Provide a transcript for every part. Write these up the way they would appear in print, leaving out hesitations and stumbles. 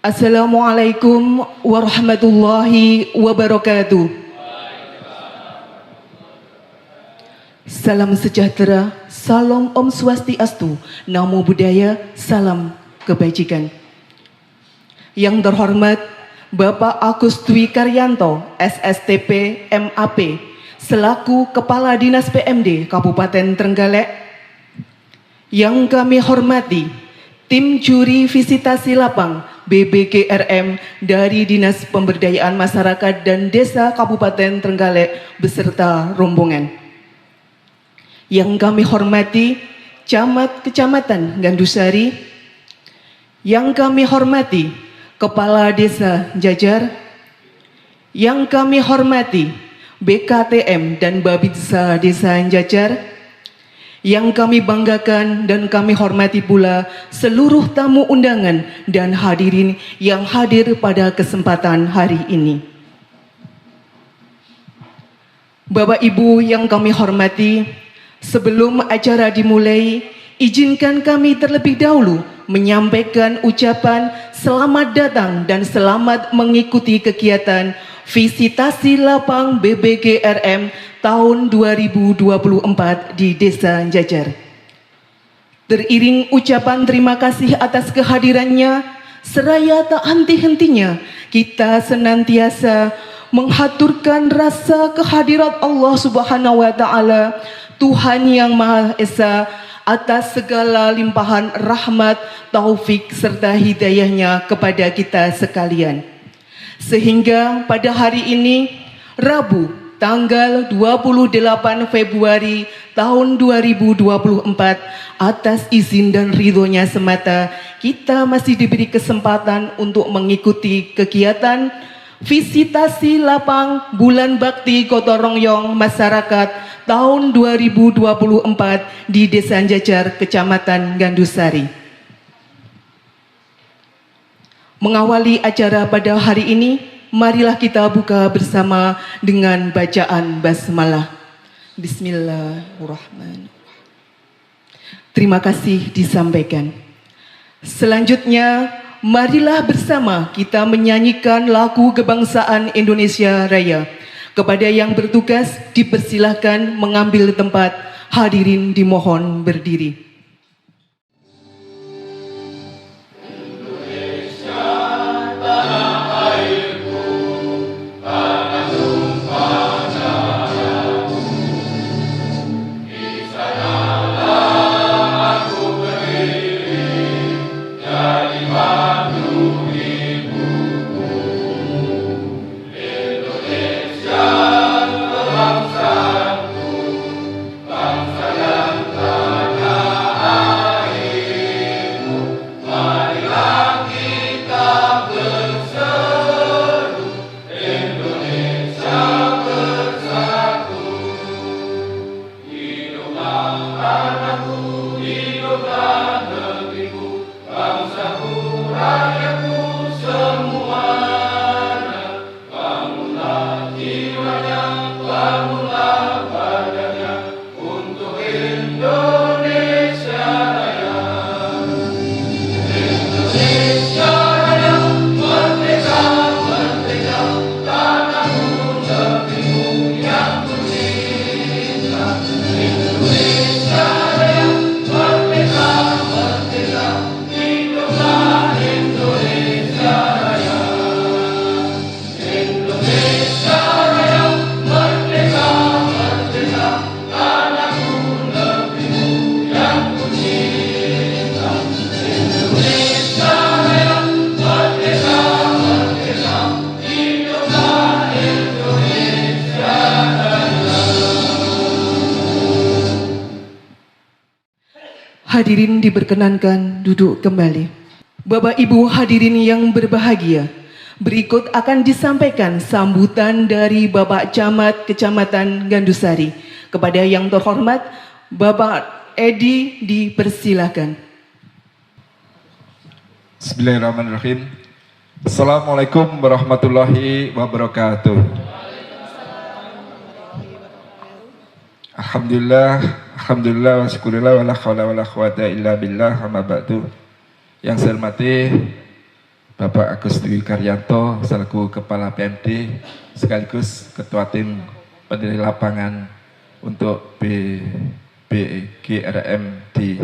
Assalamualaikum warahmatullahi wabarakatuh. Salam sejahtera, salam Om Swastiastu, Namo Buddhaya, salam kebajikan. Yang terhormat Bapak Agus Dwi Karyanto, SSTP MAP, selaku Kepala Dinas PMD Kabupaten Trenggalek. Yang kami hormati tim juri visitasi lapang BBGRM dari Dinas Pemberdayaan Masyarakat dan Desa Kabupaten Trenggalek beserta rombongan. Yang kami hormati Camat Kecamatan Gandusari. Yang kami hormati Kepala Desa Jajar. Yang kami hormati BKTM dan Babinsa Desa Jajar. Yang kami banggakan dan kami hormati pula seluruh tamu undangan dan hadirin yang hadir pada kesempatan hari ini. Bapak Ibu yang kami hormati, sebelum acara dimulai, izinkan kami terlebih dahulu menyampaikan ucapan selamat datang dan selamat mengikuti kegiatan visitasi lapang BBGRM tahun 2024 di Desa Jajar. Teriring ucapan terima kasih atas kehadirannya, seraya tak henti-hentinya kita senantiasa menghaturkan rasa kehadirat Allah Subhanahu wa Ta'ala, Tuhan yang Maha Esa, atas segala limpahan rahmat, taufik serta hidayahnya kepada kita sekalian. Sehingga pada hari ini, Rabu tanggal 28 Februari tahun 2024, atas izin dan ridhonya semata, kita masih diberi kesempatan untuk mengikuti kegiatan visitasi lapang Bulan Bakti Gotong Royong Masyarakat tahun 2024 di Desa Jajar, Kecamatan Gandusari. Mengawali acara pada hari ini, marilah kita buka bersama dengan bacaan basmalah. Bismillahirrahmanirrahim. Terima kasih disampaikan. Selanjutnya, marilah bersama kita menyanyikan lagu kebangsaan Indonesia Raya. Kepada yang bertugas dipersilahkan mengambil tempat, hadirin dimohon berdiri. Hadirin diperkenankan duduk kembali. Bapak Ibu hadirin yang berbahagia, berikut akan disampaikan sambutan dari Bapak Camat Kecamatan Gandusari. Kepada yang terhormat, Bapak Edi dipersilakan. Bismillahirrahmanirrahim. Assalamualaikum warahmatullahi wabarakatuh. Alhamdulillah wa syukurillah wa la hawla wa la quwata illa billah, amma ba'du. Yang saya hormati Bapak Agus Dwi Karyanto selaku Kepala PMD sekaligus Ketua Tim Penilai Lapangan untuk BGRM di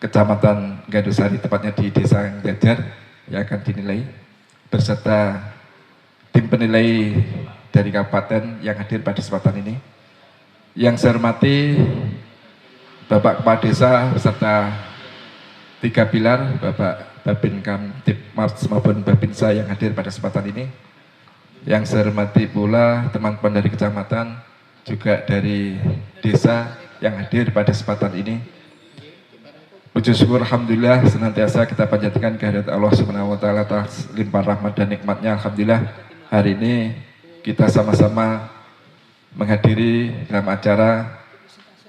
Kecamatan Gandusari, tepatnya di Desa Jajar yang akan dinilai, beserta tim penilai dari kabupaten yang hadir pada kesempatan ini. Yang saya hormati Bapak Kepala Desa beserta 3 pilar, Bapak Babin Kamtibmas maupun Babinsa yang hadir pada kesempatan ini. Yang saya hormati pula teman-teman dari kecamatan, juga dari desa yang hadir pada kesempatan ini. Puji syukur alhamdulillah senantiasa kita panjatkan kehadirat Allah Subhanahu wa taala atas limpahan rahmat dan nikmatnya. Alhamdulillah hari ini kita sama-sama menghadiri dalam acara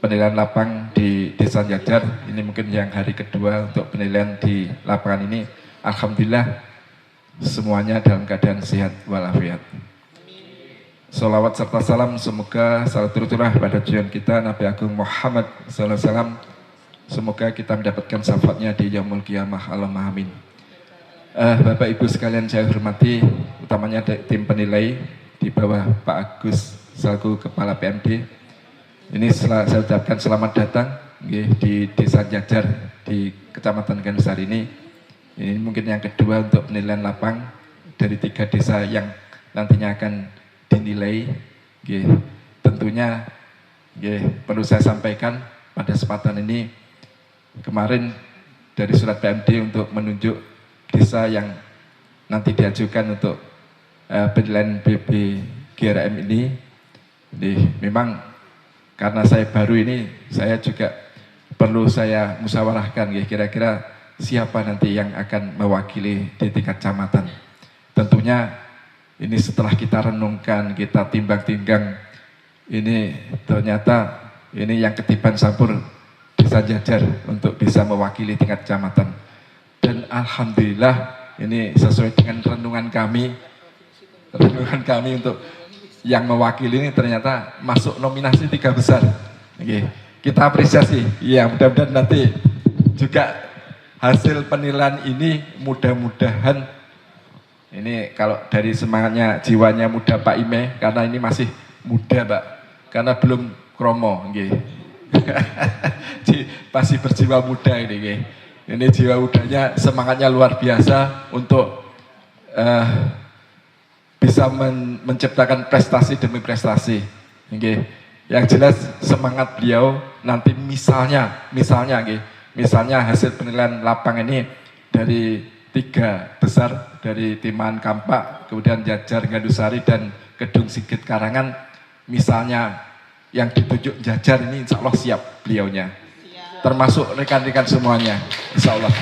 penilaian lapang di Desa Jajar. Ini mungkin yang hari kedua untuk penilaian di lapangan ini. Alhamdulillah semuanya dalam keadaan sehat walafiat. Salawat serta salam semoga selalu tercurah pada junjungan kita Nabi Agung Muhammad SAW. Semoga kita mendapatkan syafaatnya di yaumul qiyamah. Allahumma amin. Bapak Ibu sekalian saya hormati, utamanya tim penilai di bawah Pak Agus selaku Kepala PMD. Ini saya ucapkan selamat datang di Desa Jajar di Kecamatan Gandusari ini. Ini mungkin yang kedua untuk penilaian lapang dari 3 desa yang nantinya akan dinilai. Tentunya perlu saya sampaikan pada kesempatan ini, kemarin dari surat PMD untuk menunjuk desa yang nanti diajukan untuk penilaian BBGRM ini. Memang karena saya baru ini, saya juga perlu saya musyawarahkan kira-kira siapa nanti yang akan mewakili di tingkat kecamatan. Tentunya ini setelah kita renungkan, kita timbang-timbang, ini ternyata ini yang ketiban sampur Desa Jajar untuk bisa mewakili tingkat kecamatan. Dan alhamdulillah ini sesuai dengan renungan kami untuk yang mewakili ini ternyata masuk nominasi 3 besar. Kita apresiasi. Ya, mudah-mudahan nanti juga hasil penilaian ini mudah-mudahan ini kalau dari semangatnya jiwanya muda Pak Ime, karena ini masih muda Pak, karena belum kromo. Masih berjiwa muda ini. Ini jiwa mudanya, semangatnya luar biasa untuk bisa menciptakan prestasi demi prestasi. Yang jelas semangat beliau nanti misalnya hasil penilaian lapang ini dari 3 besar, dari Timan Kampak, kemudian Jajar Gandusari dan Kedung Sigit Karangan, misalnya yang ditunjuk Jajar ini insya Allah siap beliaunya, termasuk rekan-rekan semuanya insya Allah.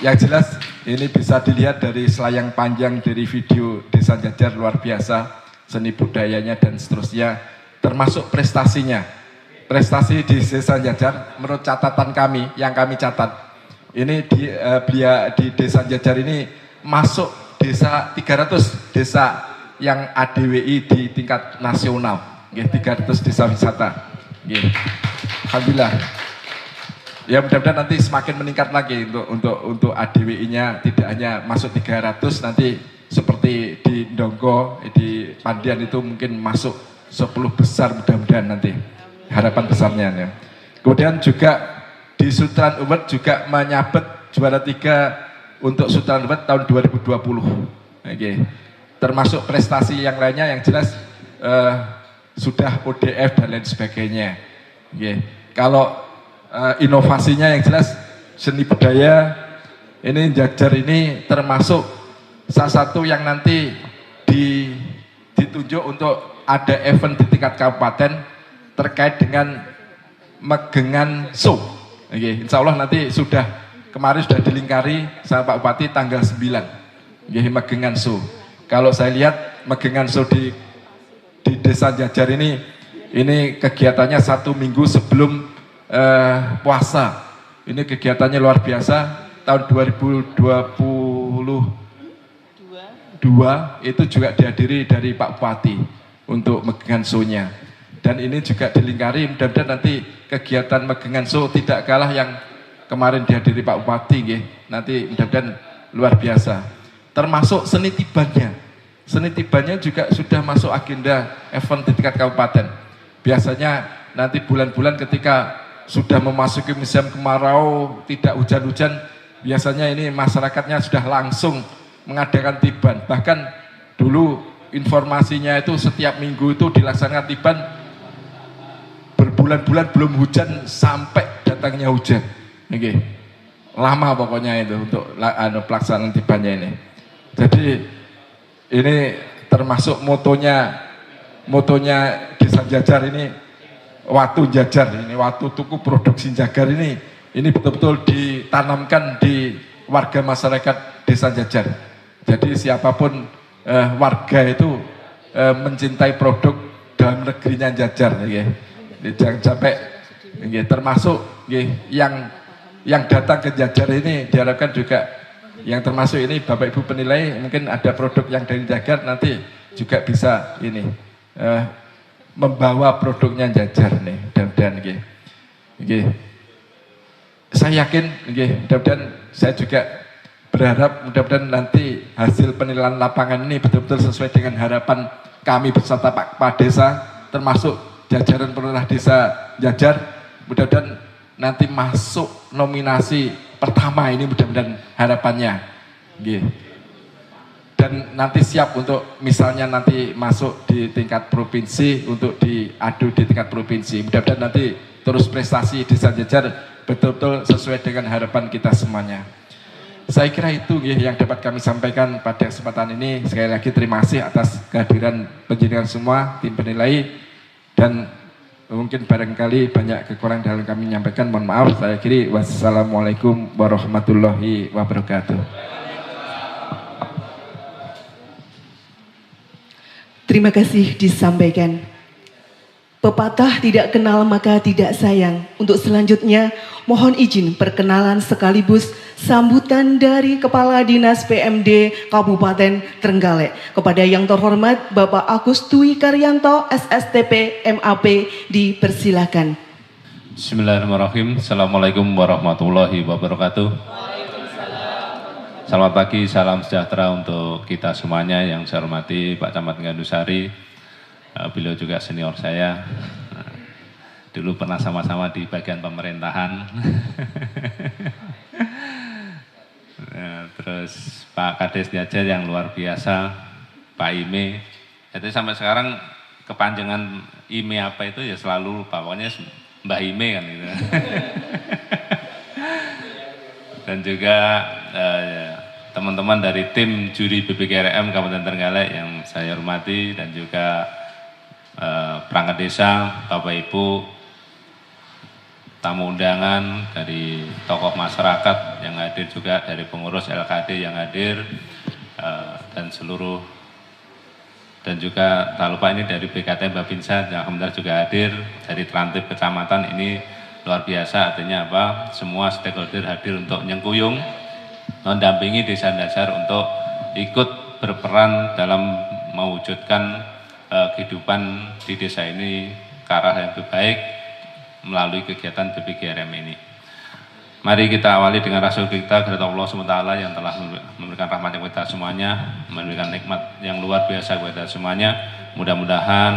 Yang jelas ini bisa dilihat dari selayang panjang dari video Desa Jajar, luar biasa seni budayanya dan seterusnya, termasuk prestasinya. Prestasi di Desa Jajar menurut catatan kami, yang kami catat, ini di Desa Jajar ini masuk desa 300 desa yang ADWI di tingkat nasional, 300 desa wisata. Alhamdulillah. Ya mudah-mudahan nanti semakin meningkat lagi untuk ADWI-nya, tidak hanya masuk 300, nanti seperti di Ndonggo, di Pandian itu mungkin masuk 10 besar mudah-mudahan nanti. Harapan besarnya ya. Kemudian juga di Sultan Uwed juga menyabet juara 3 untuk Sultan Uwed tahun 2020. Termasuk prestasi yang lainnya yang jelas sudah ODF dan lain sebagainya. Kalau inovasinya yang jelas seni budaya ini Jajar ini termasuk salah satu yang nanti ditunjuk untuk ada event di tingkat kabupaten terkait dengan Megengan Show. Insya Allah nanti kemarin sudah dilingkari sama Pak Bupati tanggal 9 Megengan Show. Kalau saya lihat Megengan Show di Desa Jajar ini kegiatannya 1 minggu sebelum puasa. Ini kegiatannya luar biasa. Tahun 2022 itu juga dihadiri dari Pak Bupati untuk Megengan Show-nya. Dan ini juga dilingkari, mudah-mudahan nanti kegiatan Megengan Show tidak kalah yang kemarin dihadiri Pak Bupati. Nanti mudah-mudahan luar biasa. Termasuk seni tibannya. Seni tibannya juga sudah masuk agenda event di tingkat kabupaten. Biasanya nanti bulan-bulan ketika sudah memasuki musim kemarau, tidak hujan-hujan, biasanya ini masyarakatnya sudah langsung mengadakan tiban. Bahkan dulu informasinya itu setiap minggu itu dilaksanakan tiban, berbulan-bulan belum hujan sampai datangnya hujan. Oke. Lama pokoknya itu untuk pelaksanaan tibannya ini. Jadi ini termasuk motonya Desa Jajar ini, waktu jajar ini, waktu tuku produksi jagar ini betul-betul ditanamkan di warga masyarakat Desa Jajar. Jadi siapapun warga itu mencintai produk dalam negerinya Jajar, ya. Jangan sampai ya, termasuk ya, yang datang ke Jajar ini diharapkan juga yang termasuk ini Bapak Ibu penilai, mungkin ada produk yang dari Jagar nanti juga bisa ini membawa produknya Jajar nih, mudah-mudahan saya yakin mudah-mudahan, saya juga berharap mudah-mudahan nanti hasil penilaian lapangan ini betul-betul sesuai dengan harapan kami beserta Pak Desa, termasuk jajaran pemerintah Desa Jajar. Mudah-mudahan nanti masuk nominasi pertama ini, mudah-mudahan harapannya. Dan nanti siap untuk misalnya nanti masuk di tingkat provinsi, untuk diadu di tingkat provinsi. Mudah-mudahan nanti terus prestasi Desa Jajar betul-betul sesuai dengan harapan kita semuanya. Saya kira itu yang dapat kami sampaikan pada kesempatan ini. Sekali lagi terima kasih atas kehadiran penjenengan semua, tim penilai, dan mungkin barangkali banyak kekurangan dalam kami menyampaikan, mohon maaf. Saya akhiri, wassalamualaikum warahmatullahi wabarakatuh. Terima kasih disampaikan. Pepatah tidak kenal maka tidak sayang. Untuk selanjutnya mohon izin perkenalan sekaligus sambutan dari Kepala Dinas PMD Kabupaten Trenggalek. Kepada yang terhormat Bapak Agus Dwi Karyanto SSTP MAP, dipersilakan. Bismillahirrahmanirrahim. Assalamualaikum warahmatullahi wabarakatuh. Selamat pagi, salam sejahtera untuk kita semuanya. Yang saya hormati Pak Camat Gandusari, beliau juga senior saya. Dulu pernah sama-sama di bagian pemerintahan. Terus Pak Kades Jajar yang luar biasa, Pak Ime. Jadi sampai sekarang kepanjangan Ime apa itu ya selalu lupa, pokoknya Mbah Ime kan gitu. Dan juga teman-teman dari tim juri BPKRM Kabupaten Trenggalek yang saya hormati, dan juga perangkat desa, Bapak Ibu, tamu undangan dari tokoh masyarakat yang hadir, juga dari pengurus LKD yang hadir, dan seluruh, dan juga tak lupa ini dari BKT Babinsa yang alhamdulillah juga hadir, dari Trantip Kecamatan. Ini luar biasa, artinya apa? Semua stakeholder hadir untuk nyengkuyung, mendampingi Desa Dasar untuk ikut berperan dalam mewujudkan kehidupan di desa ini ke arah yang lebih baik melalui kegiatan BPKRM ini. Mari kita awali dengan rasul kita kepada Allah SWT yang telah memberikan rahmat kepada kita semuanya, memberikan nikmat yang luar biasa kepada semuanya. Mudah-mudahan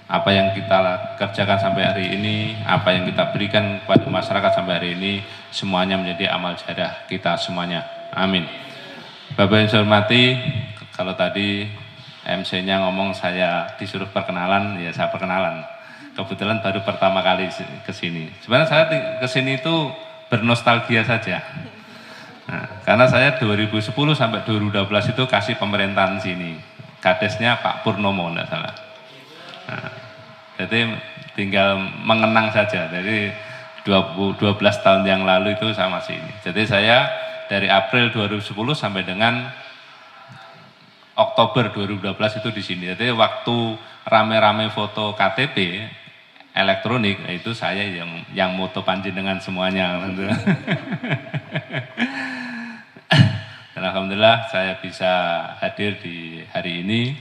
apa yang kita kerjakan sampai hari ini, apa yang kita berikan kepada masyarakat sampai hari ini, semuanya menjadi amal jariah kita semuanya. Amin. Bapak yang saya hormati, kalau tadi MC-nya ngomong saya disuruh perkenalan, ya saya perkenalan. Kebetulan baru pertama kali ke sini. Sebenarnya saya ke sini itu bernostalgia saja. Nah, karena saya 2010 sampai 2012 itu kasih pemerintahan sini. Kadesnya Pak Purnomo, enggak salah. Nah, jadi tinggal mengenang saja. Jadi 12 tahun yang lalu itu saya masih ini. Jadi saya dari April 2010 sampai dengan Oktober 2012 itu di sini. Jadi waktu rame-rame foto KTP elektronik, itu saya yang moto panjenengan semuanya. Dan alhamdulillah saya bisa hadir di hari ini.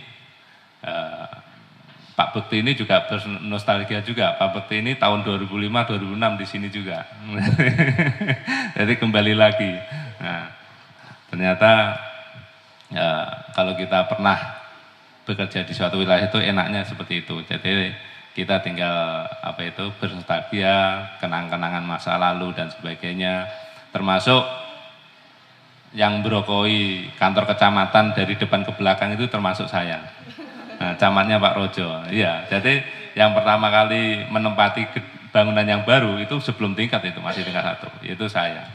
Pak Bekti ini juga bernostalgia juga. Pak Bekti ini tahun 2005-2006 di sini juga. Jadi kembali lagi. Nah, Ternyata kalau kita pernah bekerja di suatu wilayah itu enaknya seperti itu. Jadi kita tinggal bernostalgia, kenang-kenangan masa lalu dan sebagainya. Termasuk yang merokoi kantor kecamatan dari depan ke belakang itu termasuk saya. Nah, camatnya Pak Rojo. Iya, jadi yang pertama kali menempati bangunan yang baru itu sebelum tingkat itu masih tingkat 1, itu saya.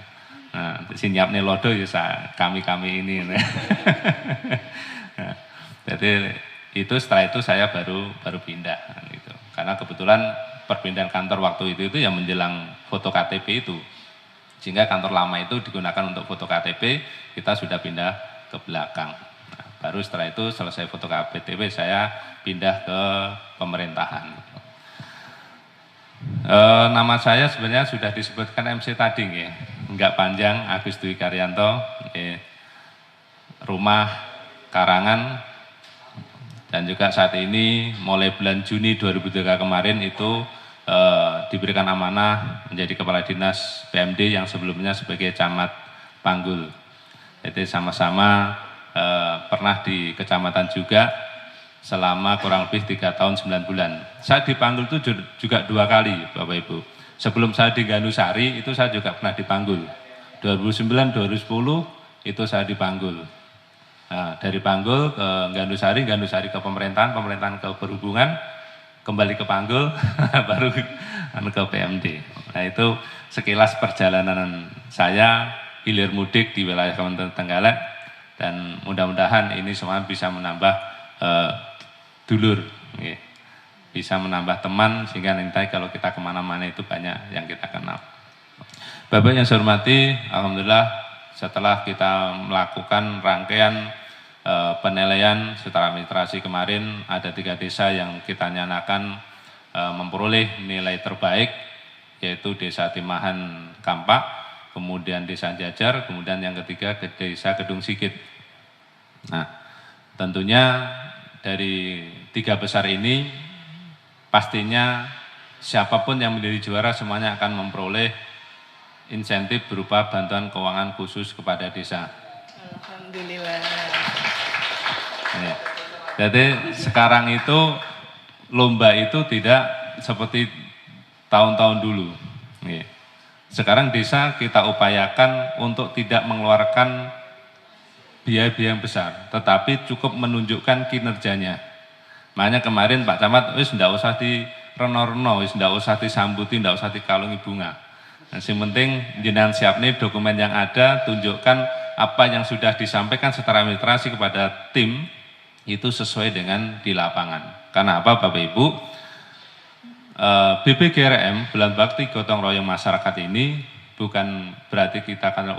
Nah, sinyap nih lodo ya kami ini. Nah, jadi itu setelah itu saya baru pindah gitu. Karena kebetulan perpindahan kantor waktu itu yang menjelang foto KTP itu. Sehingga kantor lama itu digunakan untuk foto KTP, kita sudah pindah ke belakang. Nah, baru setelah itu selesai foto KTP saya pindah ke pemerintahan. Nama saya sebenarnya sudah disebutkan MC tadi, enggak panjang, Agus Dwi Karyanto, rumah Karangan, dan juga saat ini mulai bulan Juni 2003 kemarin itu diberikan amanah menjadi Kepala Dinas PMD yang sebelumnya sebagai Camat Panggul. Jadi sama-sama pernah di kecamatan juga selama kurang lebih 3 tahun 9 bulan. Saya dipanggul itu juga 2 kali Bapak Ibu. Sebelum saya di Gandusari itu saya juga pernah dipanggul. 2009-2010 itu saya dipanggul. Nah, dari Panggul ke Gandusari ke pemerintahan ke perhubungan, kembali ke Panggul, baru ke PMD. Nah, itu sekilas perjalanan saya hilir mudik di wilayah Kabupaten Trenggalek, dan mudah-mudahan ini semua bisa menambah dulur, bisa menambah teman, sehingga nanti kalau kita kemana-mana itu banyak yang kita kenal. Bapak yang saya hormati, alhamdulillah setelah kita melakukan rangkaian penilaian secara administrasi kemarin, ada 3 desa yang kita nyatakan memperoleh nilai terbaik, yaitu Desa Timahan Kampak, kemudian Desa Jajar, kemudian yang ketiga Desa Kedung Sikit. Nah, tentunya dari 3 besar ini pastinya siapapun yang menjadi juara semuanya akan memperoleh insentif berupa bantuan keuangan khusus kepada desa. Alhamdulillah. Ya. Jadi sekarang itu lomba itu tidak seperti tahun-tahun dulu. Ya. Sekarang desa kita upayakan untuk tidak mengeluarkan biaya-biaya yang besar, tetapi cukup menunjukkan kinerjanya. Makanya kemarin Pak Camat, tidak usah di reno-reno, tidak usah disambuti, tidak usah dikalungi bunga. Nah, yang penting jenengan siap nih dokumen yang ada, tunjukkan apa yang sudah disampaikan secara administrasi kepada tim, itu sesuai dengan di lapangan. Karena apa Bapak Ibu? BPGRM, Bulan Bakti Gotong Royong Masyarakat ini bukan berarti kita akan,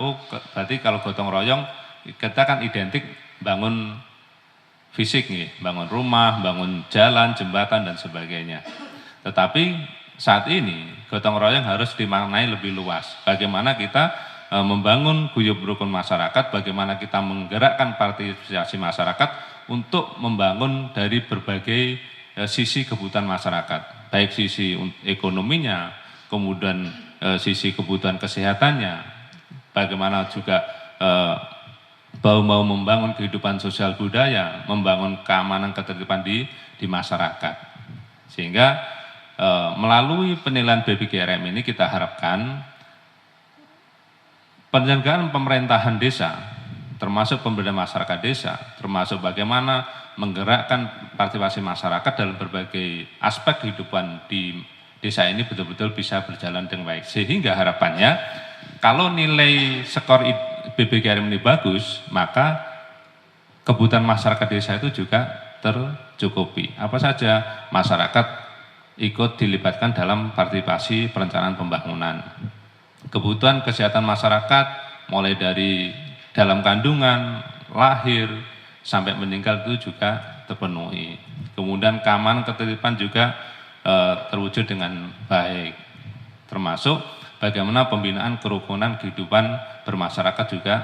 berarti kalau gotong royong kita kan identik bangun fisik nih, bangun rumah, bangun jalan, jembatan dan sebagainya. Tetapi saat ini gotong royong harus dimaknai lebih luas. Bagaimana kita membangun guyub rukun masyarakat, bagaimana kita menggerakkan partisipasi masyarakat untuk membangun dari berbagai sisi kebutuhan masyarakat, baik sisi ekonominya, kemudian sisi kebutuhan kesehatannya, bagaimana juga mau membangun kehidupan sosial budaya, membangun keamanan ketertiban di masyarakat. Sehingga melalui penilaian BPGRM ini kita harapkan penyelenggaraan pemerintahan desa, termasuk pemberdayaan masyarakat desa, termasuk bagaimana menggerakkan partisipasi masyarakat dalam berbagai aspek kehidupan di desa ini betul-betul bisa berjalan dengan baik. Sehingga harapannya kalau nilai skor BPGRM ini bagus, maka kebutuhan masyarakat desa itu juga tercukupi. Apa saja masyarakat ikut dilibatkan dalam partisipasi perencanaan pembangunan. Kebutuhan kesehatan masyarakat mulai dari dalam kandungan, lahir, sampai meninggal itu juga terpenuhi. Kemudian keamanan ketertiban juga terwujud dengan baik. Termasuk bagaimana pembinaan kerukunan kehidupan bermasyarakat juga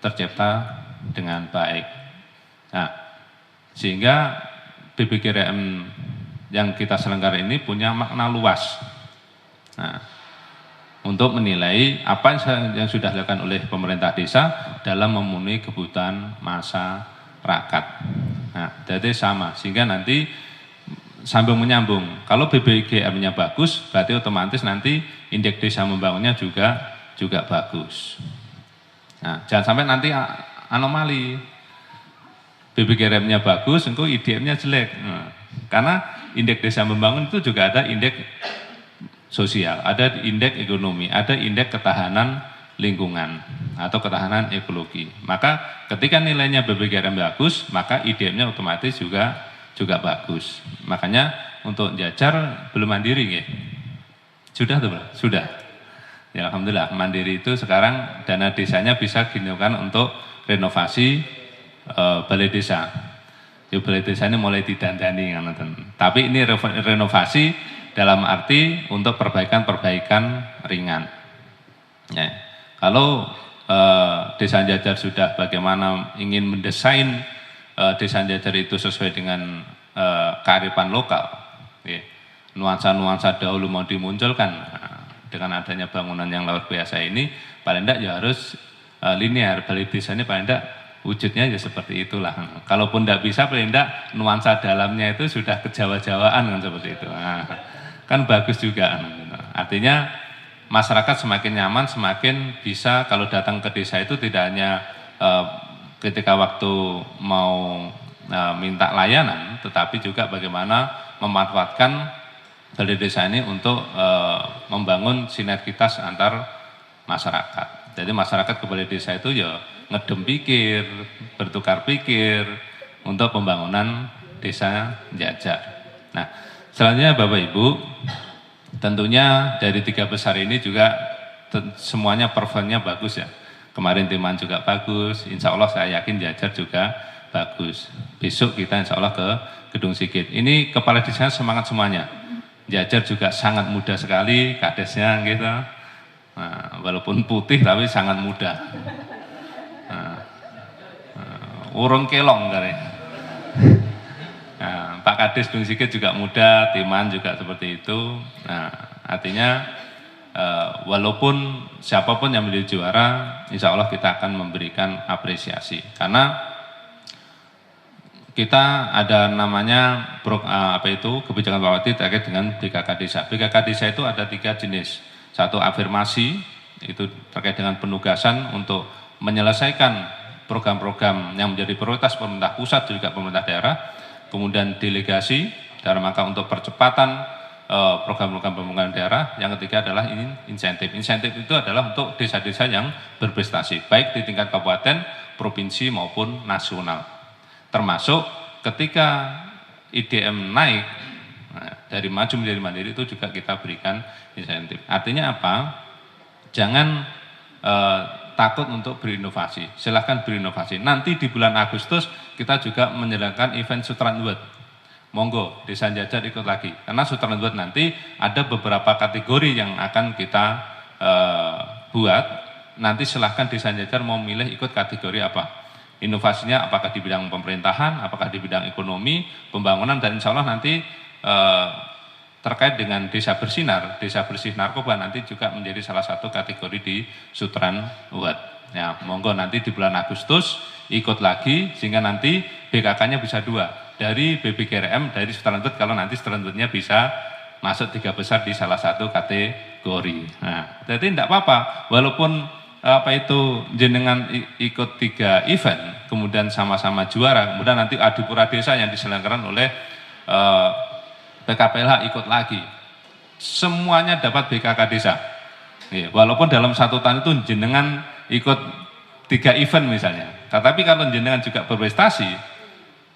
tercipta dengan baik. Nah, sehingga BPGRM yang kita selenggarakan ini punya makna luas. Nah, untuk menilai apa yang sudah dilakukan oleh pemerintah desa dalam memenuhi kebutuhan masyarakat. Nah, jadi sama, sehingga nanti sambung menyambung. Kalau BBGM-nya bagus, berarti otomatis nanti indeks desa membangunnya juga bagus. Nah, jangan sampai nanti anomali. BBGM-nya bagus, engkau IDM-nya jelek. Nah, karena indeks desa membangun itu juga ada indeks sosial, ada indeks ekonomi, ada indeks ketahanan lingkungan atau ketahanan ekologi. Maka ketika nilainya BBGM bagus, maka IDM-nya otomatis juga bagus. Makanya untuk Jajar belum mandiri ya. Sudah tuh, Bro? Sudah. Ya alhamdulillah, mandiri itu sekarang dana desanya bisa digunakan untuk renovasi balai desa. Ya, balai desa ini mulai didandani kan. Tapi ini renovasi dalam arti untuk perbaikan-perbaikan ringan. Ya. Kalau Desa Jajar sudah bagaimana ingin mendesain Desa Jajar itu sesuai dengan kearifan lokal, ya. Nuansa-nuansa dahulu mau dimunculkan dengan adanya bangunan yang luar biasa ini, paling tidak ya harus linear, balai desa ini paling tidak wujudnya ya seperti itulah. Kalaupun tidak bisa, paling tidak nuansa dalamnya itu sudah kejawa-jawaan kan seperti itu. Nah, kan bagus juga. Artinya masyarakat semakin nyaman, semakin bisa kalau datang ke desa itu tidak hanya ketika waktu mau minta layanan, tetapi juga bagaimana memanfaatkan balai desa ini untuk membangun sinergitas antar masyarakat. Jadi masyarakat ke balai desa itu ya ngedem pikir, bertukar pikir untuk pembangunan desa Jajar. Nah, selanjutnya Bapak Ibu, tentunya dari 3 besar ini juga semuanya performnya bagus ya. Kemarin Timan juga bagus, insya Allah saya yakin Jajar juga bagus. Besok kita insya Allah ke Gedung Sigit. Ini kepala desanya semangat semuanya. Jajar juga sangat muda sekali, kadesnya gitu. Nah, walaupun putih tapi sangat muda. Urung kelong kali. Nah, Pak Kades Gedung Sigit juga muda, Timan juga seperti itu. Nah, artinya walaupun siapapun yang menjadi juara, insya Allah kita akan memberikan apresiasi. Karena kita ada namanya kebijakan Pak Wati terkait dengan BKK Desa. BKK Desa itu ada 3 jenis. Satu afirmasi, itu terkait dengan penugasan untuk menyelesaikan program-program yang menjadi prioritas pemerintah pusat juga pemerintah daerah. Kemudian delegasi dalam rangka untuk percepatan program-program pembangunan daerah. Yang ketiga adalah insentif. Insentif itu adalah untuk desa-desa yang berprestasi, baik di tingkat kabupaten, provinsi maupun nasional. Termasuk ketika IDM naik, dari maju menjadi mandiri itu juga kita berikan insentif. Artinya apa? Jangan takut untuk berinovasi. Silahkan berinovasi. Nanti di bulan Agustus kita juga menyelenggarakan event Sutran Award. Monggo, Desa Jajar ikut lagi. Karena Sutran Award nanti ada beberapa kategori yang akan kita buat. Nanti silahkan Desa Jajar mau milih ikut kategori apa. Inovasinya apakah di bidang pemerintahan, apakah di bidang ekonomi, pembangunan, dan insya Allah nanti terkait dengan desa bersinar, desa bersih narkoba nanti juga menjadi salah satu kategori di Sutran Award. Ya, monggo nanti di bulan Agustus ikut lagi sehingga nanti BKK-nya bisa 2 dari BBGRM, dari Sutran Award kalau nanti Sutran Award-nya bisa masuk 3 besar di salah satu kategori. Nah, jadi tidak apa-apa, walaupun jenengan ikut 3 event, kemudian sama-sama juara, kemudian nanti Adipura Desa yang diselenggarakan oleh PKPLH ikut lagi. Semuanya dapat BKK Desa. Walaupun dalam 1 tahun itu jenengan ikut 3 event misalnya. Tetapi kalau jenengan juga berprestasi,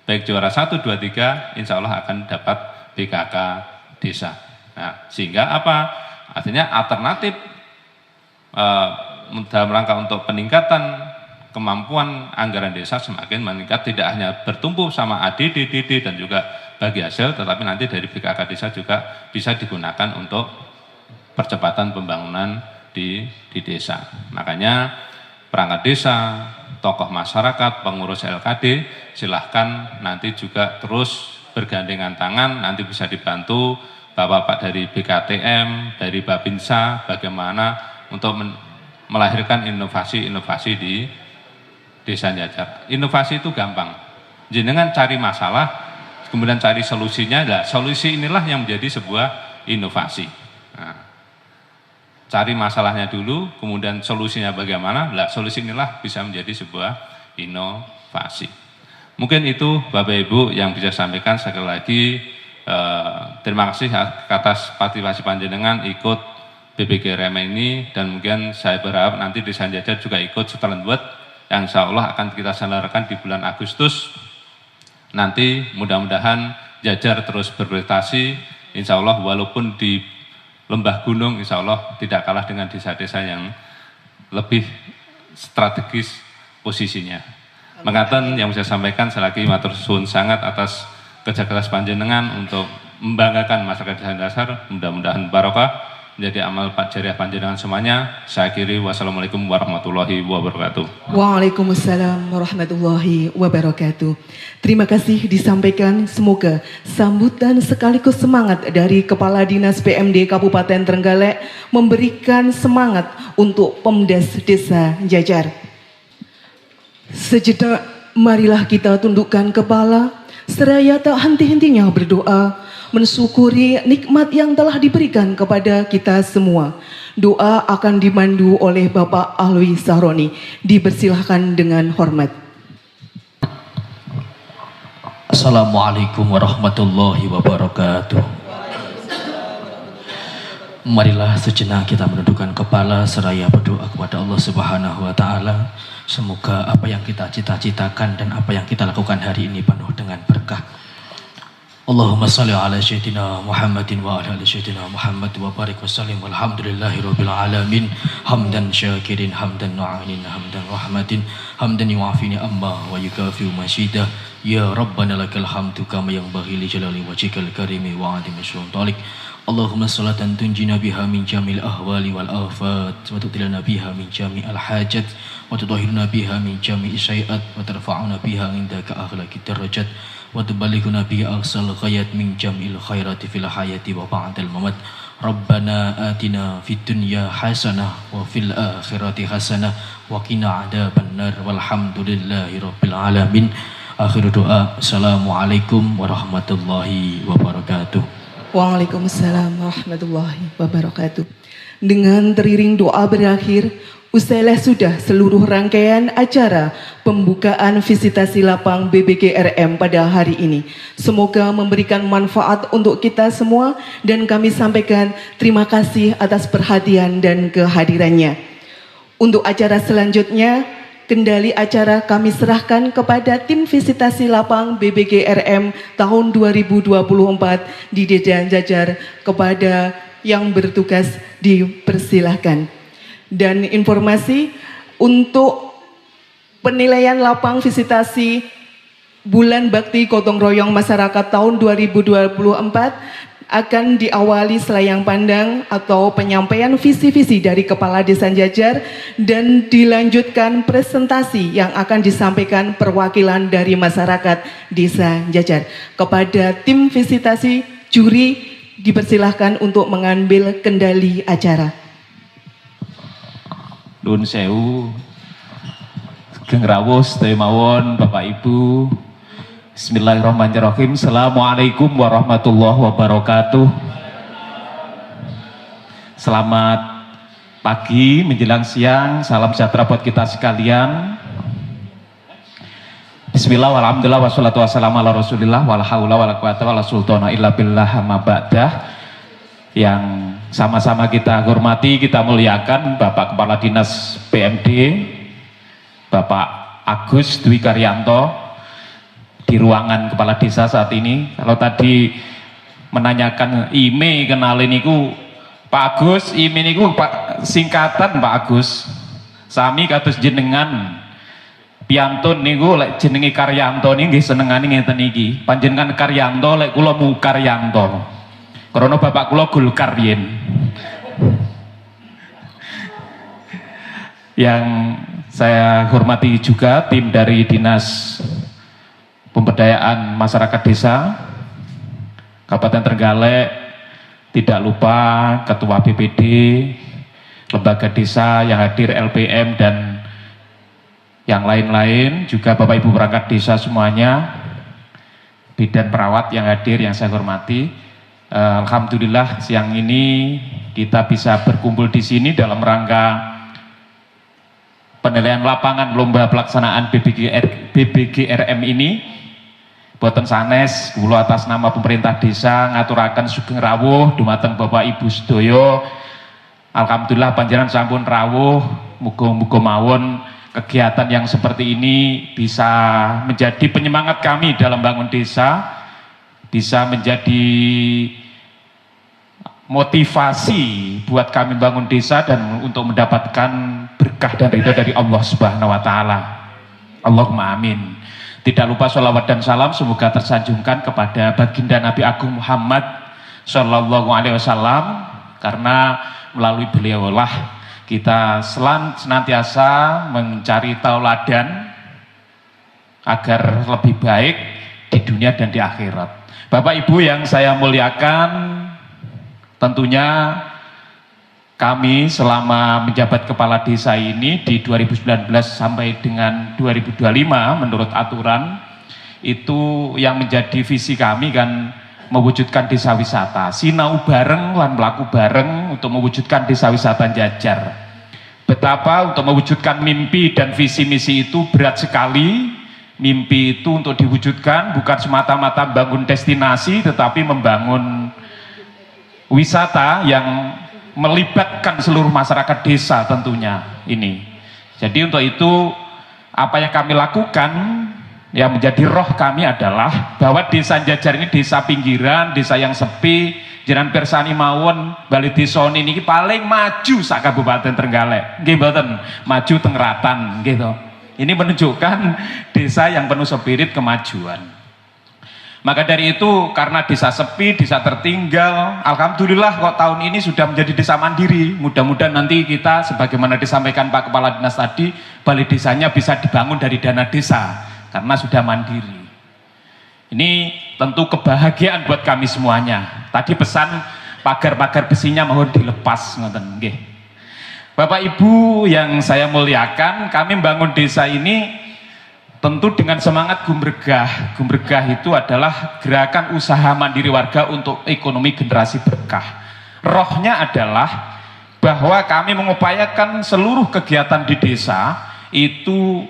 baik juara 1, 2, 3, insya Allah akan dapat BKK Desa. Nah, sehingga apa? Artinya alternatif dalam rangka untuk peningkatan kemampuan anggaran desa semakin meningkat, tidak hanya bertumpu sama ADD, DD, dan juga bagi hasil, tetapi nanti dari BKK Desa juga bisa digunakan untuk percepatan pembangunan di desa. Makanya perangkat desa, tokoh masyarakat, pengurus LKD, silahkan nanti juga terus bergandengan tangan, nanti bisa dibantu Bapak-bapak dari BKTM, dari Babinsa, bagaimana untuk melahirkan inovasi-inovasi di Desa Jajar. Inovasi itu gampang. Jenengan cari masalah, kemudian cari solusinya. Nah, solusi inilah yang menjadi sebuah inovasi. Nah, cari masalahnya dulu, kemudian solusinya bagaimana. Nah, solusi inilah bisa menjadi sebuah inovasi. Mungkin itu Bapak Ibu yang bisa sampaikan. Sekali lagi terima kasih atas partisipasi panjenengan ikut BBGRM ini, dan mungkin saya berharap nanti Desa Jajar juga ikut setelah buat yang insya Allah akan kita selenggarakan di bulan Agustus. Nanti mudah-mudahan Jajar terus berprestasi, insya Allah walaupun di lembah gunung insya Allah tidak kalah dengan desa-desa yang lebih strategis posisinya. Mengaten yang saya sampaikan, selagi matur suwun sangat atas kerja keras panjenengan untuk membanggakan masyarakat Desa Dasar. Mudah-mudahan barokah menjadi amal jariah panjenengan semuanya. Saya akhiri, wassalamualaikum warahmatullahi wabarakatuh. Waalaikumsalam warahmatullahi wabarakatuh. Terima kasih disampaikan, semoga sambutan sekaligus semangat dari Kepala Dinas PMD Kabupaten Trenggalek memberikan semangat untuk Pemdes Desa Jajar. Sejenak marilah kita tundukkan kepala, seraya tak henti-hentinya berdoa, mensyukuri nikmat yang telah diberikan kepada kita semua. Doa akan dimandu oleh Bapak Alwi Sahroni. Dipersilahkan dengan hormat. Assalamualaikum warahmatullahi wabarakatuh. Marilah sejenak kita menundukkan kepala seraya berdoa kepada Allah Subhanahu wa taala. Semoga apa yang kita cita-citakan dan apa yang kita lakukan hari ini penuh dengan berkah. Allahumma salli ala sayyidina Muhammadin wa ala ali sayyidina Muhammad wa barik wa sallim walhamdulillahi rabbil alamin hamdan syakirin hamdan nu'anin hamdan rahmatin hamdan yu'afini amma wa yukafiu masyidah ya Rabbana lakal hamdu kama yanbaghi li jalali wajhikal karimi wa 'azimi sultanik. Allahumma salatan tunjina biha min jamil ahwali wal afat wa tudilana biha min jami'al hajat wa tudahhiruna biha min jami'i syai'at wa tarfa'una biha indaka akhlaqid darajat wa tuballighuna biha aqsal ghayat min jam'il khairati fil hayati wa ba'dal mamat. Rabbana atina fid dunya hasanah wa fil akhirati hasanah wa qina adzabannar walhamdulillahi rabbil alamin. Akhir doa, assalamualaikum warahmatullahi wabarakatuh. Waalaikumsalam warahmatullahi wabarakatuh. Dengan teriring doa berakhir, usailah sudah seluruh rangkaian acara pembukaan visitasi lapang BBGRM pada hari ini. Semoga memberikan manfaat untuk kita semua, dan kami sampaikan terima kasih atas perhatian dan kehadirannya. Untuk acara selanjutnya, kendali acara kami serahkan kepada tim visitasi lapang BBGRM tahun 2024 di Desa Jajar. Kepada yang bertugas dipersilahkan. Dan informasi untuk penilaian lapang visitasi Bulan Bakti Gotong Royong Masyarakat tahun 2024 akan diawali selayang pandang atau penyampaian visi-visi dari Kepala Desa Jajar, dan dilanjutkan presentasi yang akan disampaikan perwakilan dari masyarakat Desa Jajar. Kepada tim visitasi, juri dipersilahkan untuk mengambil kendali acara. Nuwun sewu, Sugeng rawuh sedaya mawon Bapak Ibu. Bismillahirrahmanirrahim. Assalamualaikum warahmatullahi wabarakatuh. Selamat pagi menjelang siang, salam sejahtera buat kita sekalian. Bismillah, walhamdulillah, wassalatu wassalamu ala rasulillah, wala haula wala quwata wala sultana illa billah, amma ba'dah. Yang sama-sama kita hormati, kita muliakan Bapak Kepala Dinas PMD, Bapak Agus Dwi Karyanto, di ruangan kepala desa saat ini. Kalau tadi menanyakan IME kenalin niku Pak Agus, IME niku Pak singkatan Pak Agus. Sami kados jenengan piantun niku lek jenenge Karyanto nggih senengane ngeten iki. Panjenengan Karyanto lek kula mu Karyanto. Karena bapak kula Gulkar yen. Yang saya hormati juga tim dari Dinas Pemberdayaan Masyarakat Desa Kabupaten Trenggalek, Tidak lupa Ketua BPD, lembaga desa yang hadir, LPM dan yang lain-lain, juga Bapak Ibu perangkat desa semuanya, bidan perawat yang hadir yang saya hormati. Alhamdulillah siang ini kita bisa berkumpul di sini dalam rangka penilaian lapangan lomba pelaksanaan BBGRM ini. Boten sanes kula atas nama pemerintah desa ngaturaken sugeng rawuh dumateng Bapak Ibu sedaya. Alhamdulillah panjenengan sampun rawuh, muga-muga mawon kegiatan yang seperti ini bisa menjadi penyemangat kami dalam bangun desa, bisa menjadi motivasi buat kami bangun desa dan untuk mendapatkan berkah dan ridho dari Allah Subhanahu wa taala. Allahumma amin. Tidak lupa sholawat dan salam semoga tersanjungkan kepada baginda Nabi Agung Muhammad Sallallahu Alaihi Wasallam, karena melalui beliaulah kita senantiasa mencari tauladan agar lebih baik di dunia dan di akhirat. Bapak Ibu yang saya muliakan, tentunya kami selama menjabat kepala desa ini di 2019 sampai dengan 2025 menurut aturan itu yang menjadi visi kami kan mewujudkan desa wisata, sinau bareng lan melaku bareng untuk mewujudkan desa wisata Jajar. Betapa untuk mewujudkan mimpi dan visi misi itu berat sekali. Mimpi itu untuk diwujudkan bukan semata-mata bangun destinasi, tetapi membangun wisata yang melibatkan seluruh masyarakat desa tentunya ini. Jadi untuk itu apa yang kami lakukan yang menjadi roh kami adalah bahwa desa Jajar ini desa pinggiran, desa yang sepi, jenengan pirsani mawon Bali Desa ini paling maju sak Kabupaten Trenggalek. Nggih mboten, maju teng Ratan gitu. Ini menunjukkan desa yang penuh spirit kemajuan. Maka dari itu karena desa sepi, desa tertinggal, alhamdulillah kok tahun ini sudah menjadi desa mandiri. Mudah-mudahan nanti kita sebagaimana disampaikan Pak Kepala Dinas tadi, balai desanya bisa dibangun dari dana desa karena sudah mandiri. Ini tentu kebahagiaan buat kami semuanya. Tadi pesan pagar-pagar besinya mohon dilepas, ngoten nggih. Bapak Ibu yang saya muliakan, kami membangun desa ini tentu dengan semangat gumregah. Gumregah itu adalah gerakan usaha mandiri warga untuk ekonomi generasi berkah. Rohnya adalah bahwa kami mengupayakan seluruh kegiatan di desa itu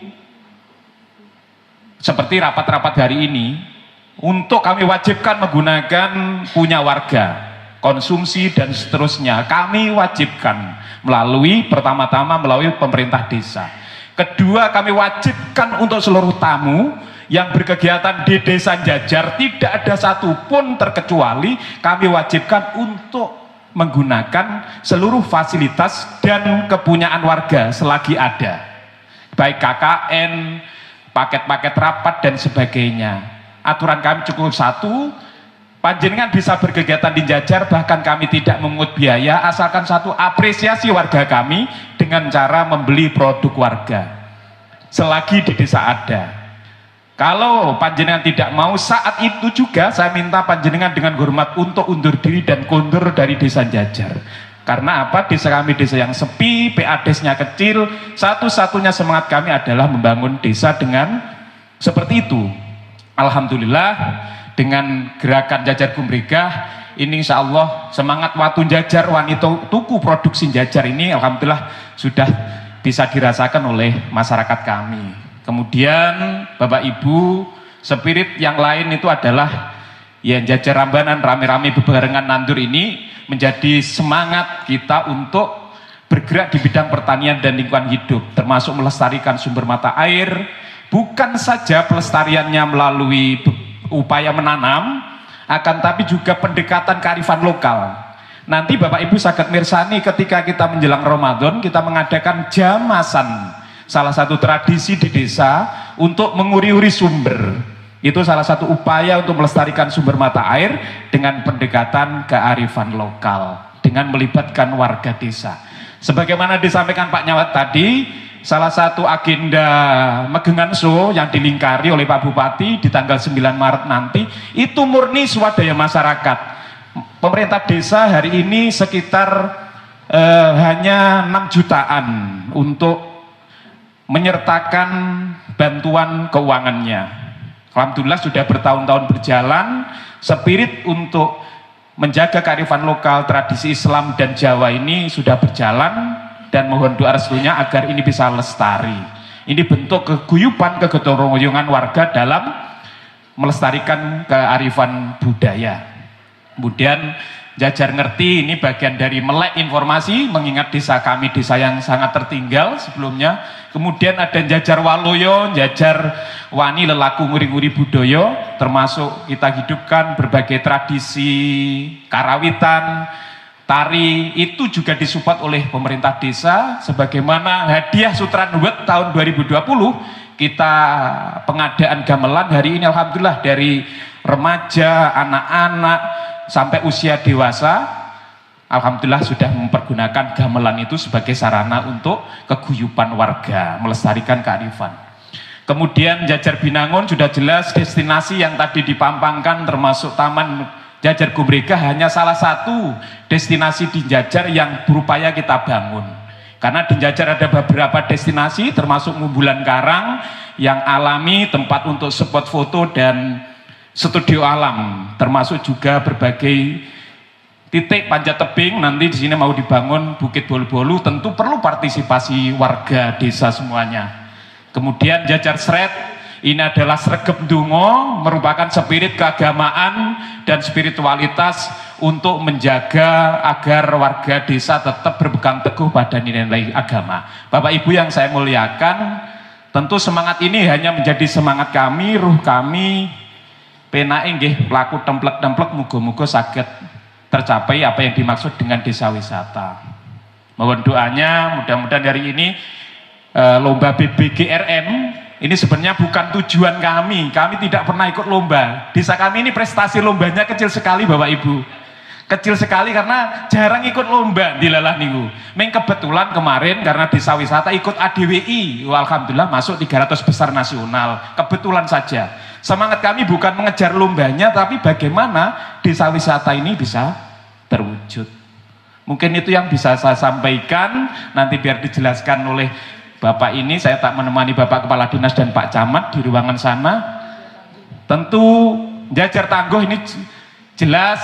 seperti rapat-rapat hari ini untuk kami wajibkan menggunakan punya warga, konsumsi dan seterusnya. Kami wajibkan melalui pertama-tama melalui pemerintah desa. Kedua, kami wajibkan untuk seluruh tamu yang berkegiatan di desa Jajar, tidak ada satupun terkecuali, kami wajibkan untuk menggunakan seluruh fasilitas dan kepunyaan warga selagi ada, baik KKN, paket-paket rapat dan sebagainya. Aturan kami cukup satu, panjenengan bisa berkegiatan di Jajar, bahkan kami tidak memungut biaya, asalkan satu, apresiasi warga kami dengan cara membeli produk warga selagi di desa ada. Kalau panjenengan tidak mau, saat itu juga saya minta panjenengan dengan hormat untuk undur diri dan kondur dari desa Jajar. Karena apa? Desa kami desa yang sepi, PADes-nya kecil, satu-satunya semangat kami adalah membangun desa dengan seperti itu. Alhamdulillah dengan gerakan Jajar Gumregah ini insya Allah semangat watu Jajar, wanita tuku produksi Jajar ini alhamdulillah sudah bisa dirasakan oleh masyarakat kami. Kemudian Bapak Ibu, spirit yang lain itu adalah ya Jajar Rambanan rame-rame bebarengan nandur ini menjadi semangat kita untuk bergerak di bidang pertanian dan lingkungan hidup, termasuk melestarikan sumber mata air, bukan saja pelestariannya melalui upaya menanam, akan tapi juga pendekatan kearifan lokal. Nanti Bapak Ibu saged mirsani ketika kita menjelang Ramadan, kita mengadakan jamasan, salah satu tradisi di desa untuk menguri-uri sumber. Itu salah satu upaya untuk melestarikan sumber mata air dengan pendekatan kearifan lokal, dengan melibatkan warga desa. Sebagaimana disampaikan Pak Nyawat tadi, salah satu agenda Megengan Show yang dilingkari oleh Pak Bupati di tanggal 9 Maret nanti, itu murni swadaya masyarakat. pemerintah desa hari ini sekitar hanya 6 jutaan untuk menyertakan bantuan keuangannya. Alhamdulillah sudah bertahun-tahun berjalan, spirit untuk menjaga kearifan lokal, tradisi Islam dan Jawa ini sudah berjalan, dan mohon doa restunya agar ini bisa lestari. Ini bentuk keguyuban, kegotong royongan warga dalam melestarikan kearifan budaya. Kemudian Jajar ngerti ini bagian dari melek informasi, mengingat desa kami desa yang sangat tertinggal sebelumnya. Kemudian ada Jajar Waloyo, Jajar Wani Lelaku Nguri-nguri Budaya, termasuk kita hidupkan berbagai tradisi karawitan, tari, itu juga disupport oleh pemerintah desa. Sebagaimana hadiah Sutranwet tahun 2020, kita pengadaan gamelan hari ini alhamdulillah dari remaja, anak-anak sampai usia dewasa, alhamdulillah sudah mempergunakan gamelan itu sebagai sarana untuk keguyuban warga, melestarikan kearifan. Kemudian Jajar Binangun sudah jelas destinasi yang tadi dipampangkan, termasuk Taman Jajar Gumrega hanya salah satu destinasi di Jajar yang berupaya kita bangun. Karena di Jajar ada beberapa destinasi, termasuk Ngumbulan Karang yang alami, tempat untuk spot foto dan studio alam, termasuk juga berbagai titik panjat tebing. Nanti di sini mau dibangun Bukit Bolu-Bolu, tentu perlu partisipasi warga desa semuanya. Kemudian Jajar Sret, ini adalah Sregep Ndungo, merupakan spirit keagamaan dan spiritualitas untuk menjaga agar warga desa tetap berpegang teguh pada nilai-nilai agama. Bapak Ibu yang saya muliakan, tentu semangat ini hanya menjadi semangat kami, ruh kami, penake nggih pelaku templek-templek, muga-muga saged tercapai apa yang dimaksud dengan desa wisata. Mohon doanya, mudah-mudahan hari ini lomba BBGRM ini sebenarnya bukan tujuan kami tidak pernah ikut lomba. Desa kami ini prestasi lombanya kecil sekali Bapak Ibu, kecil sekali karena jarang ikut lomba di lelah niku. Meng kebetulan kemarin karena desa wisata ikut ADWI, alhamdulillah masuk 300 besar nasional, kebetulan saja. Semangat kami bukan mengejar lombanya, tapi bagaimana desa wisata ini bisa terwujud. Mungkin itu yang bisa saya sampaikan, nanti biar dijelaskan oleh Bapak ini. Saya tak menemani Bapak Kepala Dinas dan Pak Camat di ruangan sana. Tentu Jajar Tangguh ini jelas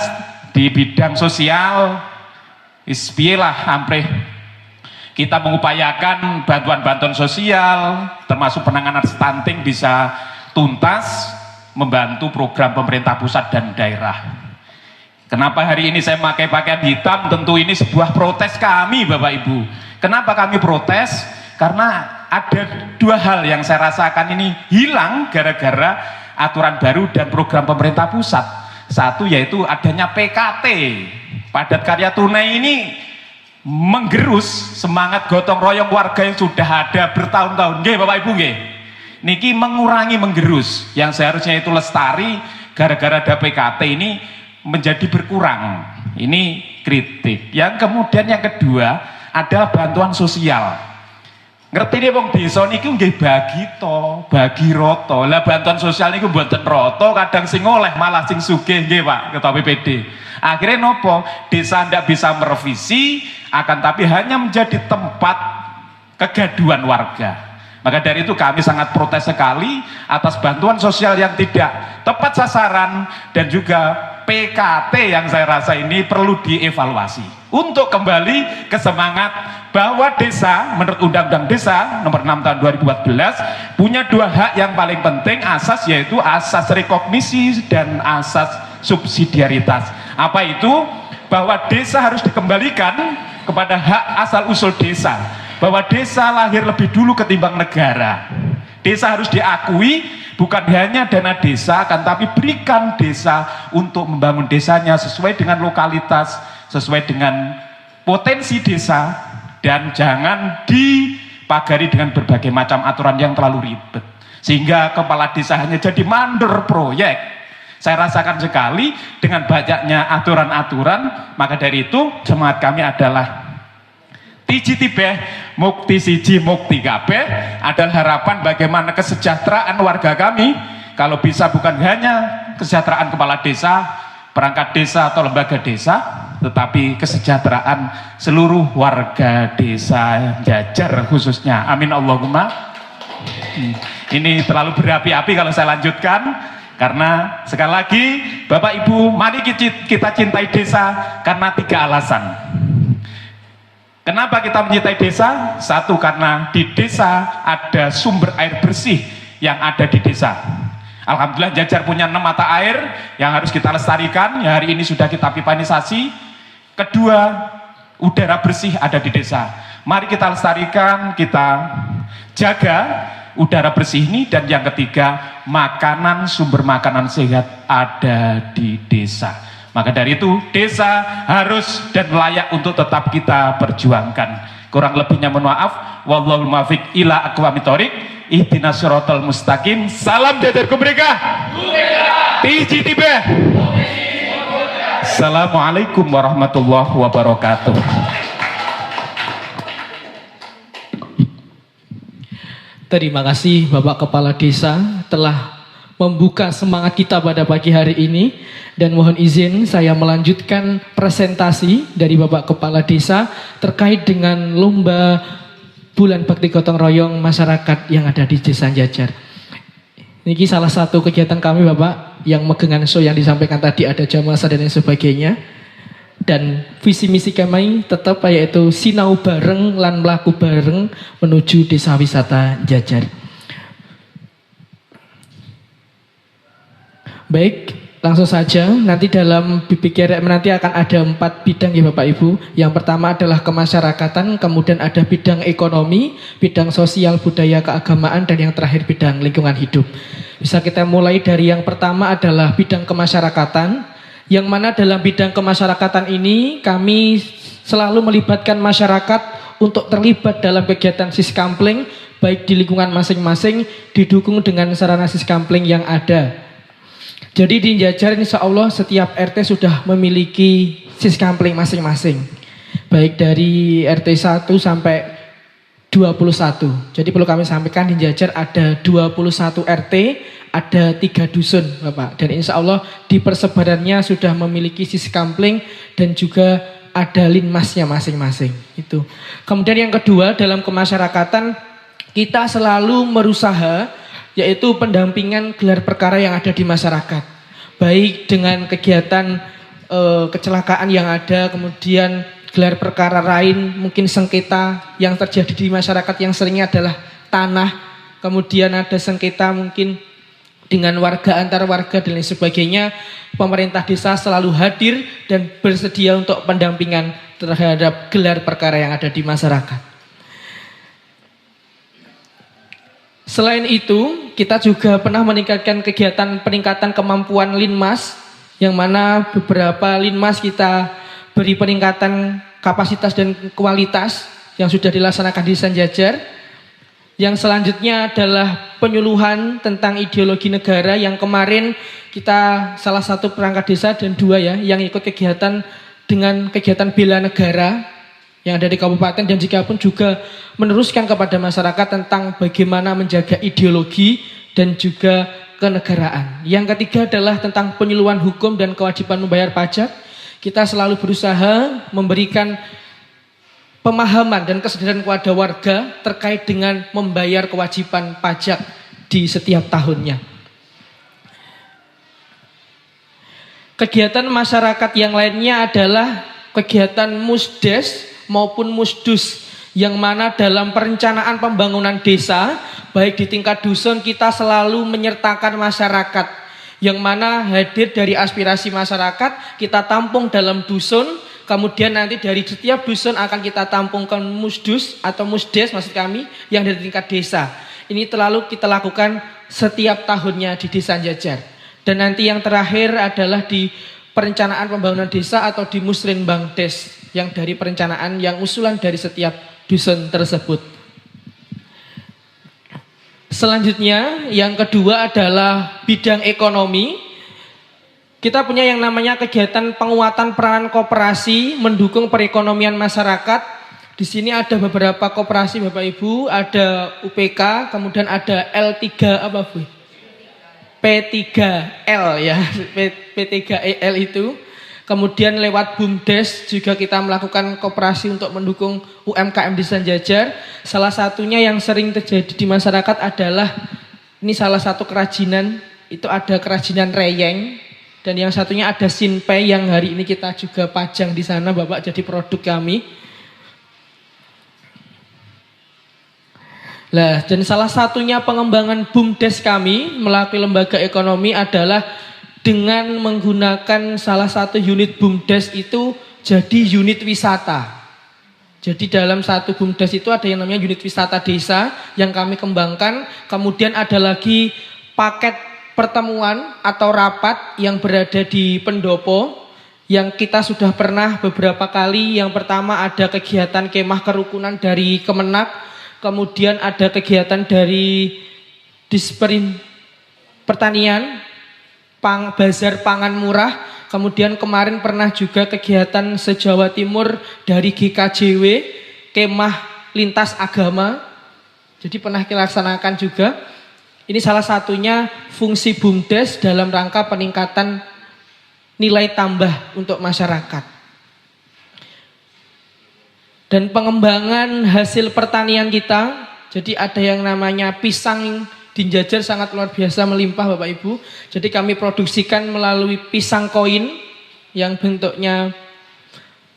di bidang sosial, ispilah ampreh kita mengupayakan bantuan-bantuan sosial, termasuk penanganan stunting bisa tuntas, membantu program pemerintah pusat dan daerah. Kenapa hari ini saya pakai pakaian hitam? Tentu ini sebuah protes kami Bapak Ibu. Kenapa kami protes? Karena ada 2 hal yang saya rasakan ini hilang gara-gara aturan baru dan program pemerintah pusat. Satu yaitu adanya PKT, padat karya tunai, ini menggerus semangat gotong royong warga yang sudah ada bertahun-tahun. Nggih Bapak Ibu nggih. Niki mengurangi, menggerus yang seharusnya itu lestari, gara-gara ada PKT ini menjadi berkurang. Ini kritik. Yang kemudian yang kedua adalah bantuan sosial. Ngerti nih wong desa niki nggih bagi roto. Lah bantuan sosial niku mboten roto, kadang sing oleh malah sing sugih nggih Pak Ketua BPD. Akhirnya nopo? Desa ndak bisa merevisi, akan tapi hanya menjadi tempat kegaduhan warga. Maka dari itu kami sangat protes sekali atas bantuan sosial yang tidak tepat sasaran dan juga PKT yang saya rasa ini perlu dievaluasi untuk kembali ke semangat bahwa desa menurut Undang-Undang Desa nomor 6 tahun 2014 punya 2 hak yang paling penting, asas, yaitu asas rekognisi dan asas subsidiaritas. Apa itu? Bahwa desa harus dikembalikan kepada hak asal usul desa, bahwa desa lahir lebih dulu ketimbang negara. Desa harus diakui, bukan hanya dana desa, akan tapi berikan desa untuk membangun desanya sesuai dengan lokalitas, sesuai dengan potensi desa, dan jangan dipagari dengan berbagai macam aturan yang terlalu ribet sehingga kepala desa hanya jadi mandor proyek. Saya rasakan sekali dengan banyaknya aturan-aturan. Maka dari itu semangat kami adalah tiji tibeh mukti siji mukti kabeh, adalah harapan bagaimana kesejahteraan warga kami. Kalau bisa bukan hanya kesejahteraan kepala desa, perangkat desa atau lembaga desa, tetapi kesejahteraan seluruh warga desa Jajar khususnya. Amin Allahumma. Ini terlalu berapi-api kalau saya lanjutkan, karena sekali lagi Bapak Ibu, mari kita cintai desa karena 3 alasan. Kenapa kita mencintai desa? Satu, karena di desa ada sumber air bersih yang ada di desa. Alhamdulillah Jajar punya 6 mata air yang harus kita lestarikan, yang hari ini sudah kita pipanisasi. Kedua, udara bersih ada di desa. Mari kita lestarikan, kita jaga udara bersih ini. Dan yang ketiga, makanan, sumber makanan sehat ada di desa. Maka dari itu desa harus dan layak untuk tetap kita perjuangkan. Kurang lebihnya mohon maaf. Wallahul muwaffiq ila aqwamit thoriq. Ihdinas siratal mustaqim. Salam Jajarku mereka. Tiji tiba. Assalamualaikum warahmatullahi wabarakatuh. Terima kasih Bapak Kepala Desa telah membuka semangat kita pada pagi hari ini, dan mohon izin saya melanjutkan presentasi dari Bapak Kepala Desa terkait dengan lomba Bulan Bakti Gotong Royong masyarakat yang ada di Desa Jajar. Ini salah satu kegiatan kami Bapak, yang megengan show yang disampaikan tadi, ada jam masa dan lain sebagainya. Dan visi misi kami tetap yaitu sinau bareng lan mlaku bareng menuju desa wisata Jajar. Baik, langsung saja. Nanti dalam BPKRM nanti akan ada 4 bidang ya Bapak Ibu. Yang pertama adalah kemasyarakatan, kemudian ada bidang ekonomi, bidang sosial, budaya, keagamaan, dan yang terakhir bidang lingkungan hidup. Bisa kita mulai dari yang pertama adalah bidang kemasyarakatan, yang mana dalam bidang kemasyarakatan ini kami selalu melibatkan masyarakat untuk terlibat dalam kegiatan siskampling, baik di lingkungan masing-masing, didukung dengan sarana siskampling yang ada. Jadi di Jajar insya Allah setiap RT sudah memiliki siskampling masing-masing. Baik dari RT 1 sampai 21. Jadi perlu kami sampaikan di Jajar ada 21 RT, ada 3 dusun Bapak. Dan insya Allah di persebarannya sudah memiliki siskampling dan juga ada linmasnya masing-masing. Itu. Kemudian yang kedua, dalam kemasyarakatan kita selalu berusaha yaitu pendampingan gelar perkara yang ada di masyarakat. Baik dengan kegiatan kecelakaan yang ada, kemudian gelar perkara lain, mungkin sengketa yang terjadi di masyarakat yang seringnya adalah tanah, kemudian ada sengketa mungkin dengan warga, antar warga dan lain sebagainya. Pemerintah desa selalu hadir dan bersedia untuk pendampingan terhadap gelar perkara yang ada di masyarakat. Selain itu, kita juga pernah meningkatkan kegiatan peningkatan kemampuan linmas, yang mana beberapa linmas kita beri peningkatan kapasitas dan kualitas yang sudah dilaksanakan di Desa Jajar. Yang selanjutnya adalah penyuluhan tentang ideologi negara, yang kemarin kita salah satu perangkat desa dan 2 ya yang ikut kegiatan dengan kegiatan bela negara yang ada di kabupaten, dan jika pun juga meneruskan kepada masyarakat tentang bagaimana menjaga ideologi dan juga kenegaraan. Yang ketiga adalah tentang penyuluhan hukum dan kewajiban membayar pajak. Kita selalu berusaha memberikan pemahaman dan kesadaran kepada warga terkait dengan membayar kewajiban pajak di setiap tahunnya. Kegiatan masyarakat yang lainnya adalah kegiatan musdes maupun musdus, yang mana dalam perencanaan pembangunan desa, baik di tingkat dusun kita selalu menyertakan masyarakat, yang mana hadir dari aspirasi masyarakat, kita tampung dalam dusun, kemudian nanti dari setiap dusun akan kita tampungkan musdus atau musdes maksud kami yang dari tingkat desa. Ini terlalu kita lakukan setiap tahunnya di Desa Jajar. Dan nanti yang terakhir adalah di perencanaan pembangunan desa atau di Musrenbangdes, yang dari perencanaan yang usulan dari setiap dusun tersebut. Selanjutnya yang kedua adalah bidang ekonomi. Kita punya yang namanya kegiatan penguatan peranan koperasi mendukung perekonomian masyarakat. Di sini ada beberapa koperasi Bapak Ibu, ada UPK, kemudian ada L3 apa Bu? P3L ya, P3EL itu. Kemudian lewat BUMDes juga kita melakukan koperasi untuk mendukung UMKM Desa Jajar. Salah satunya yang sering terjadi di masyarakat adalah ini salah satu kerajinan, itu ada kerajinan reyeng dan yang satunya ada sinpei yang hari ini kita juga pajang di sana Bapak jadi produk kami. Nah, dan salah satunya pengembangan BUMDes kami melalui lembaga ekonomi adalah dengan menggunakan salah satu unit BUMDes itu jadi unit wisata. Jadi dalam satu BUMDes itu ada yang namanya unit wisata desa yang kami kembangkan. Kemudian ada lagi paket pertemuan atau rapat yang berada di pendopo yang kita sudah pernah beberapa kali. Yang pertama ada kegiatan kemah kerukunan dari Kemenak. Kemudian ada kegiatan dari Disperin Pertanian, Bazar Pangan Murah. Kemudian kemarin pernah juga kegiatan se-Jawa Timur dari GKJW, Kemah Lintas Agama. Jadi pernah kita laksanakan juga. Ini salah satunya fungsi BUMDes dalam rangka peningkatan nilai tambah untuk masyarakat. Dan pengembangan hasil pertanian kita, jadi ada yang namanya pisang di Jajar sangat luar biasa melimpah Bapak Ibu. Jadi kami produksikan melalui pisang koin yang bentuknya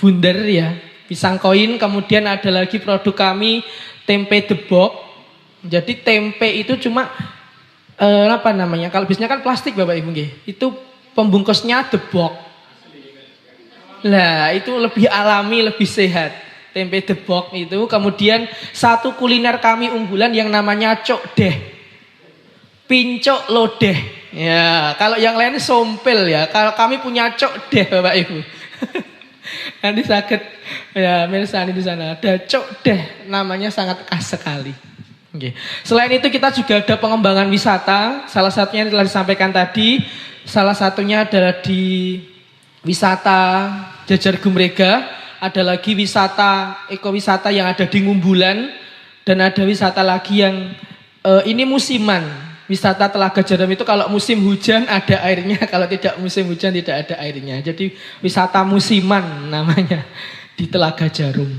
bundar ya, pisang koin. Kemudian ada lagi produk kami tempe debok. Jadi tempe itu cuma apa namanya? Kalau biasanya kan plastik Bapak Ibu nggih. Itu pembungkusnya debok. Lah, itu lebih alami, lebih sehat. Tempe debok itu. Kemudian satu kuliner kami unggulan yang namanya cok deh. Pincuk lodeh. Ya, kalau yang lain sompel ya. Kalau kami punya cok deh Bapak Ibu. Nanti sakit ya mirsani di sana. Ada cok deh, namanya sangat khas sekali. Oke. Selain itu kita juga ada pengembangan wisata. Salah satunya yang telah disampaikan tadi. Salah satunya adalah di wisata Jajar Gumrega. Ada lagi wisata ekowisata yang ada di Ngumbulan. Dan ada wisata lagi yang ini musiman. Wisata Telaga Jarum itu kalau musim hujan ada airnya, kalau tidak musim hujan tidak ada airnya. Jadi wisata musiman namanya di Telaga Jarum.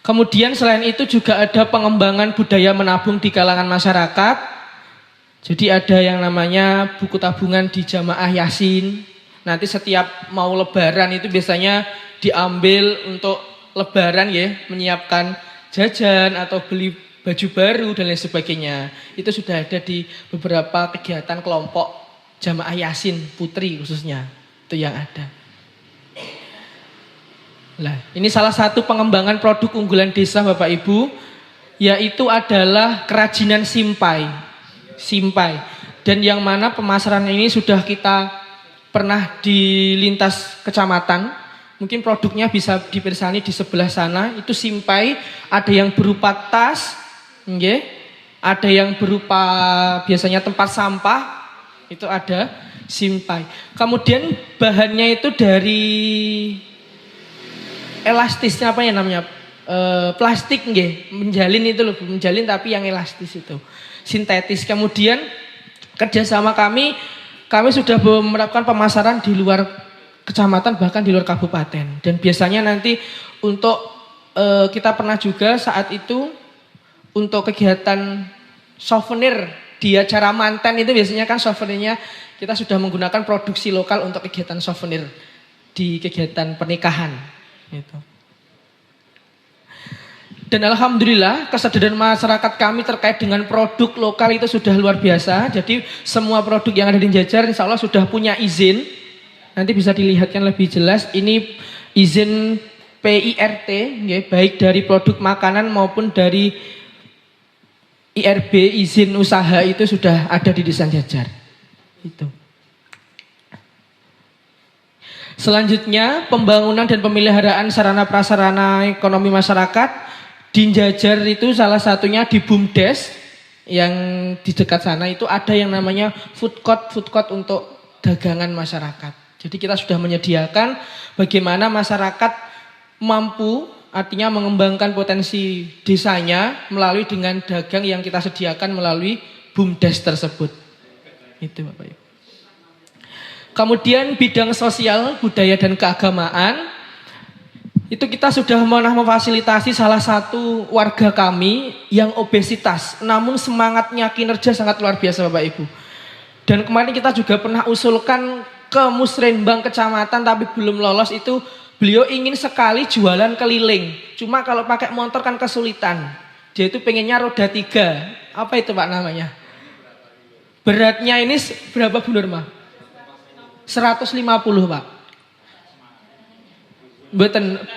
Kemudian selain itu juga ada pengembangan budaya menabung di kalangan masyarakat. Jadi ada yang namanya buku tabungan di jamaah Yasin. Nanti setiap mau lebaran itu biasanya diambil untuk lebaran ya, menyiapkan jajan atau beli baju baru dan lain sebagainya. Itu sudah ada di beberapa kegiatan kelompok jamaah Yasin Putri khususnya. Itu yang ada. Nah, ini salah satu pengembangan produk unggulan desa Bapak Ibu, yaitu adalah kerajinan simpai. Simpai. Dan yang mana pemasaran ini sudah kita pernah di lintas kecamatan. Mungkin produknya bisa dipersani di sebelah sana. Itu simpai, ada yang berupa tas, okay. Ada yang berupa biasanya tempat sampah, itu ada simpai. Kemudian bahannya itu dari elastisnya apa ya namanya? Plastik nggih, menjalin itu loh, menjalin tapi yang elastis itu. Sintetis. Kemudian kerjasama kami sudah melakukan pemasaran di luar kecamatan bahkan di luar kabupaten. Dan biasanya nanti untuk kita pernah juga saat itu untuk kegiatan souvenir di acara manten itu biasanya kan souvenirnya kita sudah menggunakan produksi lokal untuk kegiatan souvenir di kegiatan pernikahan gitu. Dan alhamdulillah kesadaran masyarakat kami terkait dengan produk lokal itu sudah luar biasa. Jadi semua produk yang ada di Jajar insya Allah sudah punya izin. Nanti bisa dilihatkan lebih jelas. Ini izin PIRT, ya, baik dari produk makanan maupun dari IRB, izin usaha itu sudah ada di Desa Jajar. Itu. Selanjutnya pembangunan dan pemeliharaan sarana prasarana ekonomi masyarakat. Di Jajar itu salah satunya di BUMDes yang di dekat sana itu ada yang namanya food court untuk dagangan masyarakat. Jadi kita sudah menyediakan bagaimana masyarakat mampu artinya mengembangkan potensi desanya melalui dengan dagang yang kita sediakan melalui BUMDes tersebut. Itu Bapak Ibu. Kemudian bidang sosial, budaya dan keagamaan, itu kita sudah pernah memfasilitasi salah satu warga kami yang obesitas, namun semangatnya kinerja sangat luar biasa Bapak Ibu. Dan kemarin kita juga pernah usulkan ke Musrenbang kecamatan tapi belum lolos, itu beliau ingin sekali jualan keliling. Cuma kalau pakai motor kan kesulitan. Dia itu pengennya roda 3. Apa itu Pak namanya? Beratnya ini berapa Bu Nurma? 150 Pak.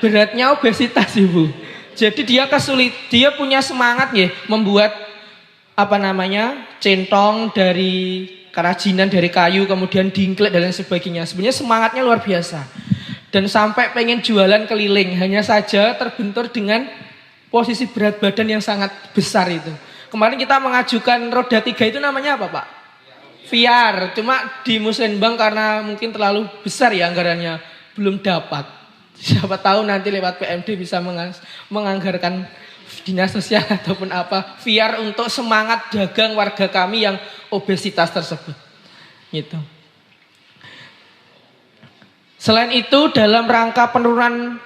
Beratnya obesitas Ibu. Jadi dia dia punya semangat ya membuat apa namanya? Centong dari kerajinan dari kayu, kemudian dingklek dan lain sebagainya. Sebenarnya semangatnya luar biasa. Dan sampai pengen jualan keliling, hanya saja terbentur dengan posisi berat badan yang sangat besar itu. Kemarin kita mengajukan roda 3 itu namanya apa Pak? VR. Cuma di Musrenbang karena mungkin terlalu besar ya anggarannya, belum dapat. Siapa tahu nanti lewat PMD bisa menganggarkan dinas sosial ataupun apa VR untuk semangat dagang warga kami yang obesitas tersebut. Gitu. Selain itu dalam rangka penurunan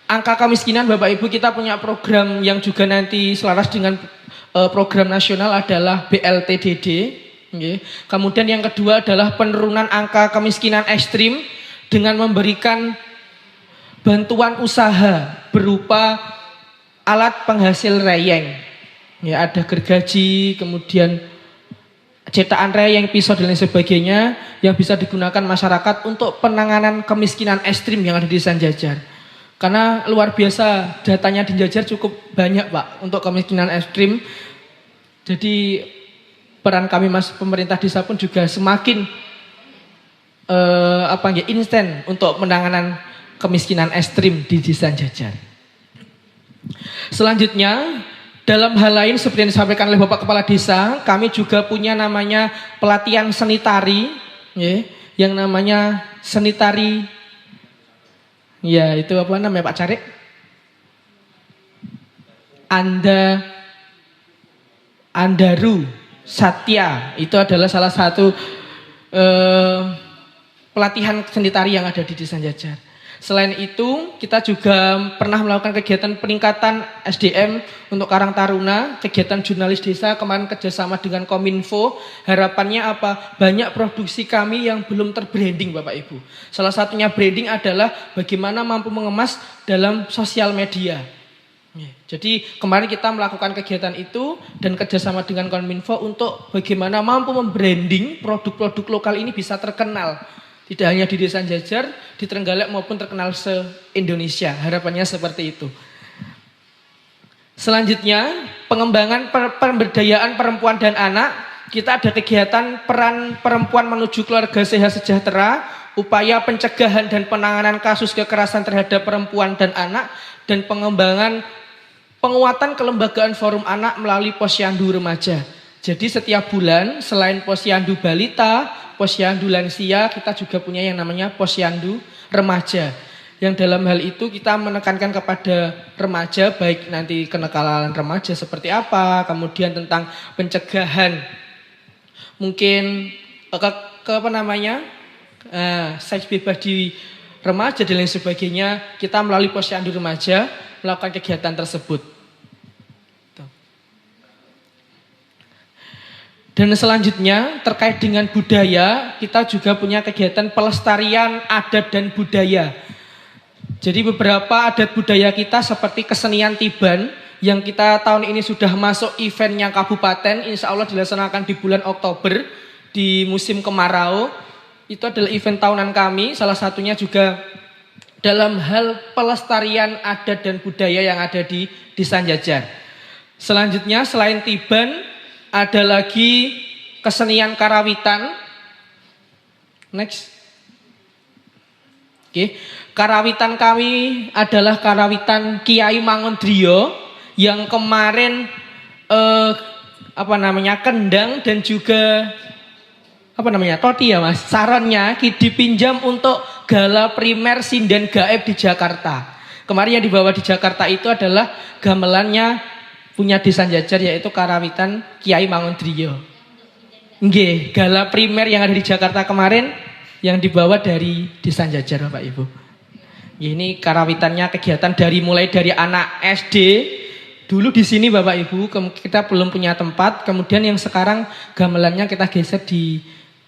angka kemiskinan Bapak Ibu, kita punya program yang juga nanti selaras dengan program nasional adalah BLTDD. Kemudian yang kedua adalah penurunan angka kemiskinan ekstrim dengan memberikan bantuan usaha berupa alat penghasil reyeng. Ya, ada gergaji, kemudian cetakan reyeng, pisau dan lain sebagainya yang bisa digunakan masyarakat untuk penanganan kemiskinan ekstrim yang ada di Desa Jajar. Karena luar biasa datanya di Jajar cukup banyak Pak untuk kemiskinan ekstrim. Jadi peran kami pemerintah desa pun juga semakin instan untuk penanganan kemiskinan ekstrim di Desa Jajar. Selanjutnya, dalam hal lain seperti yang disampaikan oleh Bapak Kepala Desa, kami juga punya namanya pelatihan seni tari, ya, yang namanya seni tari, ya itu apa namanya Pak Carik? Andaru Satya, itu adalah salah satu pelatihan seni tari yang ada di Desa Jajar. Selain itu, kita juga pernah melakukan kegiatan peningkatan SDM untuk Karang Taruna, kegiatan jurnalis desa, kemarin kerjasama dengan Kominfo. Harapannya apa? Banyak produksi kami yang belum terbranding Bapak Ibu. Salah satunya branding adalah bagaimana mampu mengemas dalam sosial media. Jadi kemarin kita melakukan kegiatan itu dan kerjasama dengan Kominfo untuk bagaimana mampu membranding produk-produk lokal ini bisa terkenal. Tidak hanya di Desa Jajar, di Trenggalek maupun terkenal se-Indonesia. Harapannya seperti itu. Selanjutnya, pengembangan pemberdayaan perempuan dan anak. Kita ada kegiatan peran perempuan menuju keluarga sehat sejahtera, upaya pencegahan dan penanganan kasus kekerasan terhadap perempuan dan anak, dan penguatan kelembagaan forum anak melalui posyandu remaja. Jadi setiap bulan selain posyandu balita, posyandu lansia, kita juga punya yang namanya posyandu remaja. Yang dalam hal itu kita menekankan kepada remaja, baik nanti kenakalan remaja seperti apa, kemudian tentang pencegahan mungkin seks bebas di remaja dan lain sebagainya. Kita melalui posyandu remaja melakukan kegiatan tersebut. Dan selanjutnya terkait dengan budaya, kita juga punya kegiatan pelestarian adat dan budaya. Jadi beberapa adat budaya kita seperti kesenian Tiban yang kita tahun ini sudah masuk eventnya kabupaten, insya Allah dilaksanakan di bulan Oktober di musim kemarau. Itu adalah event tahunan kami, salah satunya juga dalam hal pelestarian adat dan budaya yang ada di Desa Jajar. Selanjutnya selain Tiban, ada lagi kesenian karawitan. Next. Oke. Karawitan kami adalah karawitan Kiai Mangondrio yang kemarin kendang dan juga toti ya Mas. Sarannya dipinjam untuk gala primer sinden gaib di Jakarta. Kemarin yang dibawa di Jakarta itu adalah gamelannya punya Desa Jajar, yaitu karawitan Kiai Manguntriyo. Nggih, gala primer yang ada di Jakarta kemarin yang dibawa dari Desa Jajar, Bapak Ibu. Ini karawitannya kegiatan mulai dari anak SD. Dulu di sini Bapak Ibu kita belum punya tempat, kemudian yang sekarang gamelannya kita geser di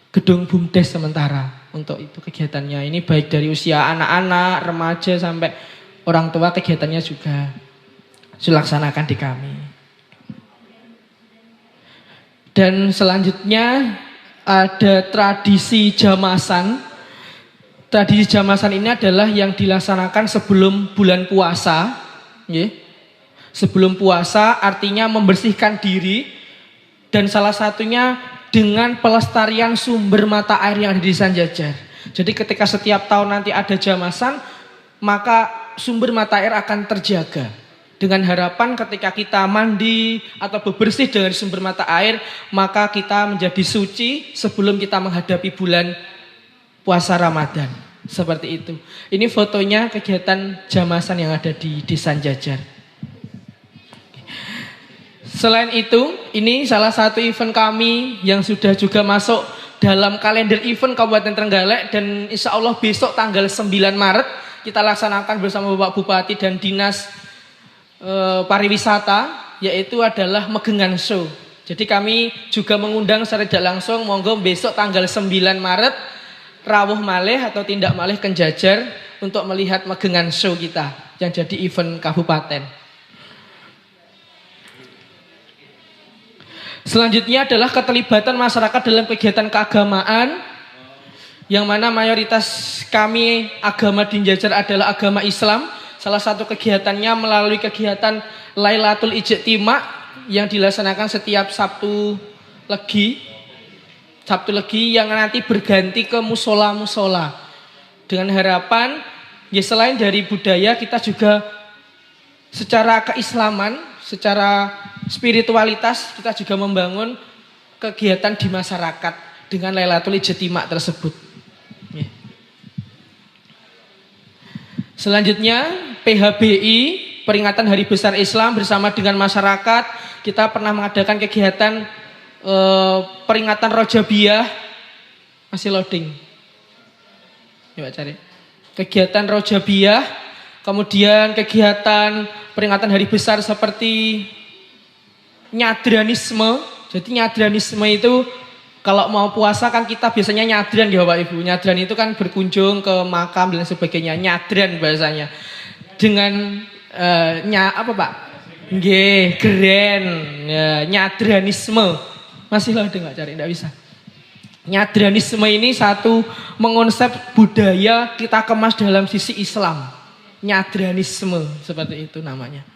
gedung BUMDes sementara untuk itu kegiatannya. Ini baik dari usia anak-anak, remaja sampai orang tua, kegiatannya juga dilaksanakan di kami. Dan selanjutnya ada tradisi jamasan. Tradisi jamasan ini adalah yang dilaksanakan sebelum bulan puasa. Sebelum puasa artinya membersihkan diri, dan salah satunya dengan pelestarian sumber mata air yang ada di Desa Jajar. Jadi ketika setiap tahun nanti ada jamasan, maka sumber mata air akan terjaga. Dengan harapan ketika kita mandi atau bebersih dengan sumber mata air, maka kita menjadi suci sebelum kita menghadapi bulan puasa Ramadan. Seperti itu. Ini fotonya kegiatan jamasan yang ada di Desa Jajar. Selain itu, ini salah satu event kami yang sudah juga masuk dalam kalender event Kabupaten Trenggalek, dan insya Allah besok tanggal 9 Maret kita laksanakan bersama Bapak Bupati dan Dinas Pariwisata, yaitu adalah Megengan Show. Jadi kami juga mengundang secara tidak langsung, monggo besok tanggal 9 Maret rawuh malih atau tindak malih ke Jajar untuk melihat Megengan Show kita yang jadi event kabupaten. Selanjutnya adalah keterlibatan masyarakat dalam kegiatan keagamaan, yang mana mayoritas kami agama di Jajar adalah agama Islam. Salah satu kegiatannya melalui kegiatan Lailatul Ijtima yang dilaksanakan setiap Sabtu Legi yang nanti berganti ke musola-musola. Dengan harapan ya selain dari budaya, kita juga secara keislaman, secara spiritualitas kita juga membangun kegiatan di masyarakat dengan Lailatul Ijtima tersebut. Selanjutnya PHBI, peringatan Hari Besar Islam, bersama dengan masyarakat kita pernah mengadakan kegiatan peringatan Rojabiyah. Masih loading. Coba cari. Kegiatan Rojabiyah, kemudian kegiatan peringatan hari besar seperti nyadranisme. Jadi nyadranisme itu kalau mau puasa kan kita biasanya nyadran ya Bapak Ibu. Nyadran itu kan berkunjung ke makam dan sebagainya. Nyadran bahasanya. Dengan apa Pak? Nggih, keren. Ya, nyadranisme. Masih loading Pak, cari enggak bisa. Nyadranisme ini satu mengonsep budaya kita kemas dalam sisi Islam. Nyadranisme seperti itu namanya.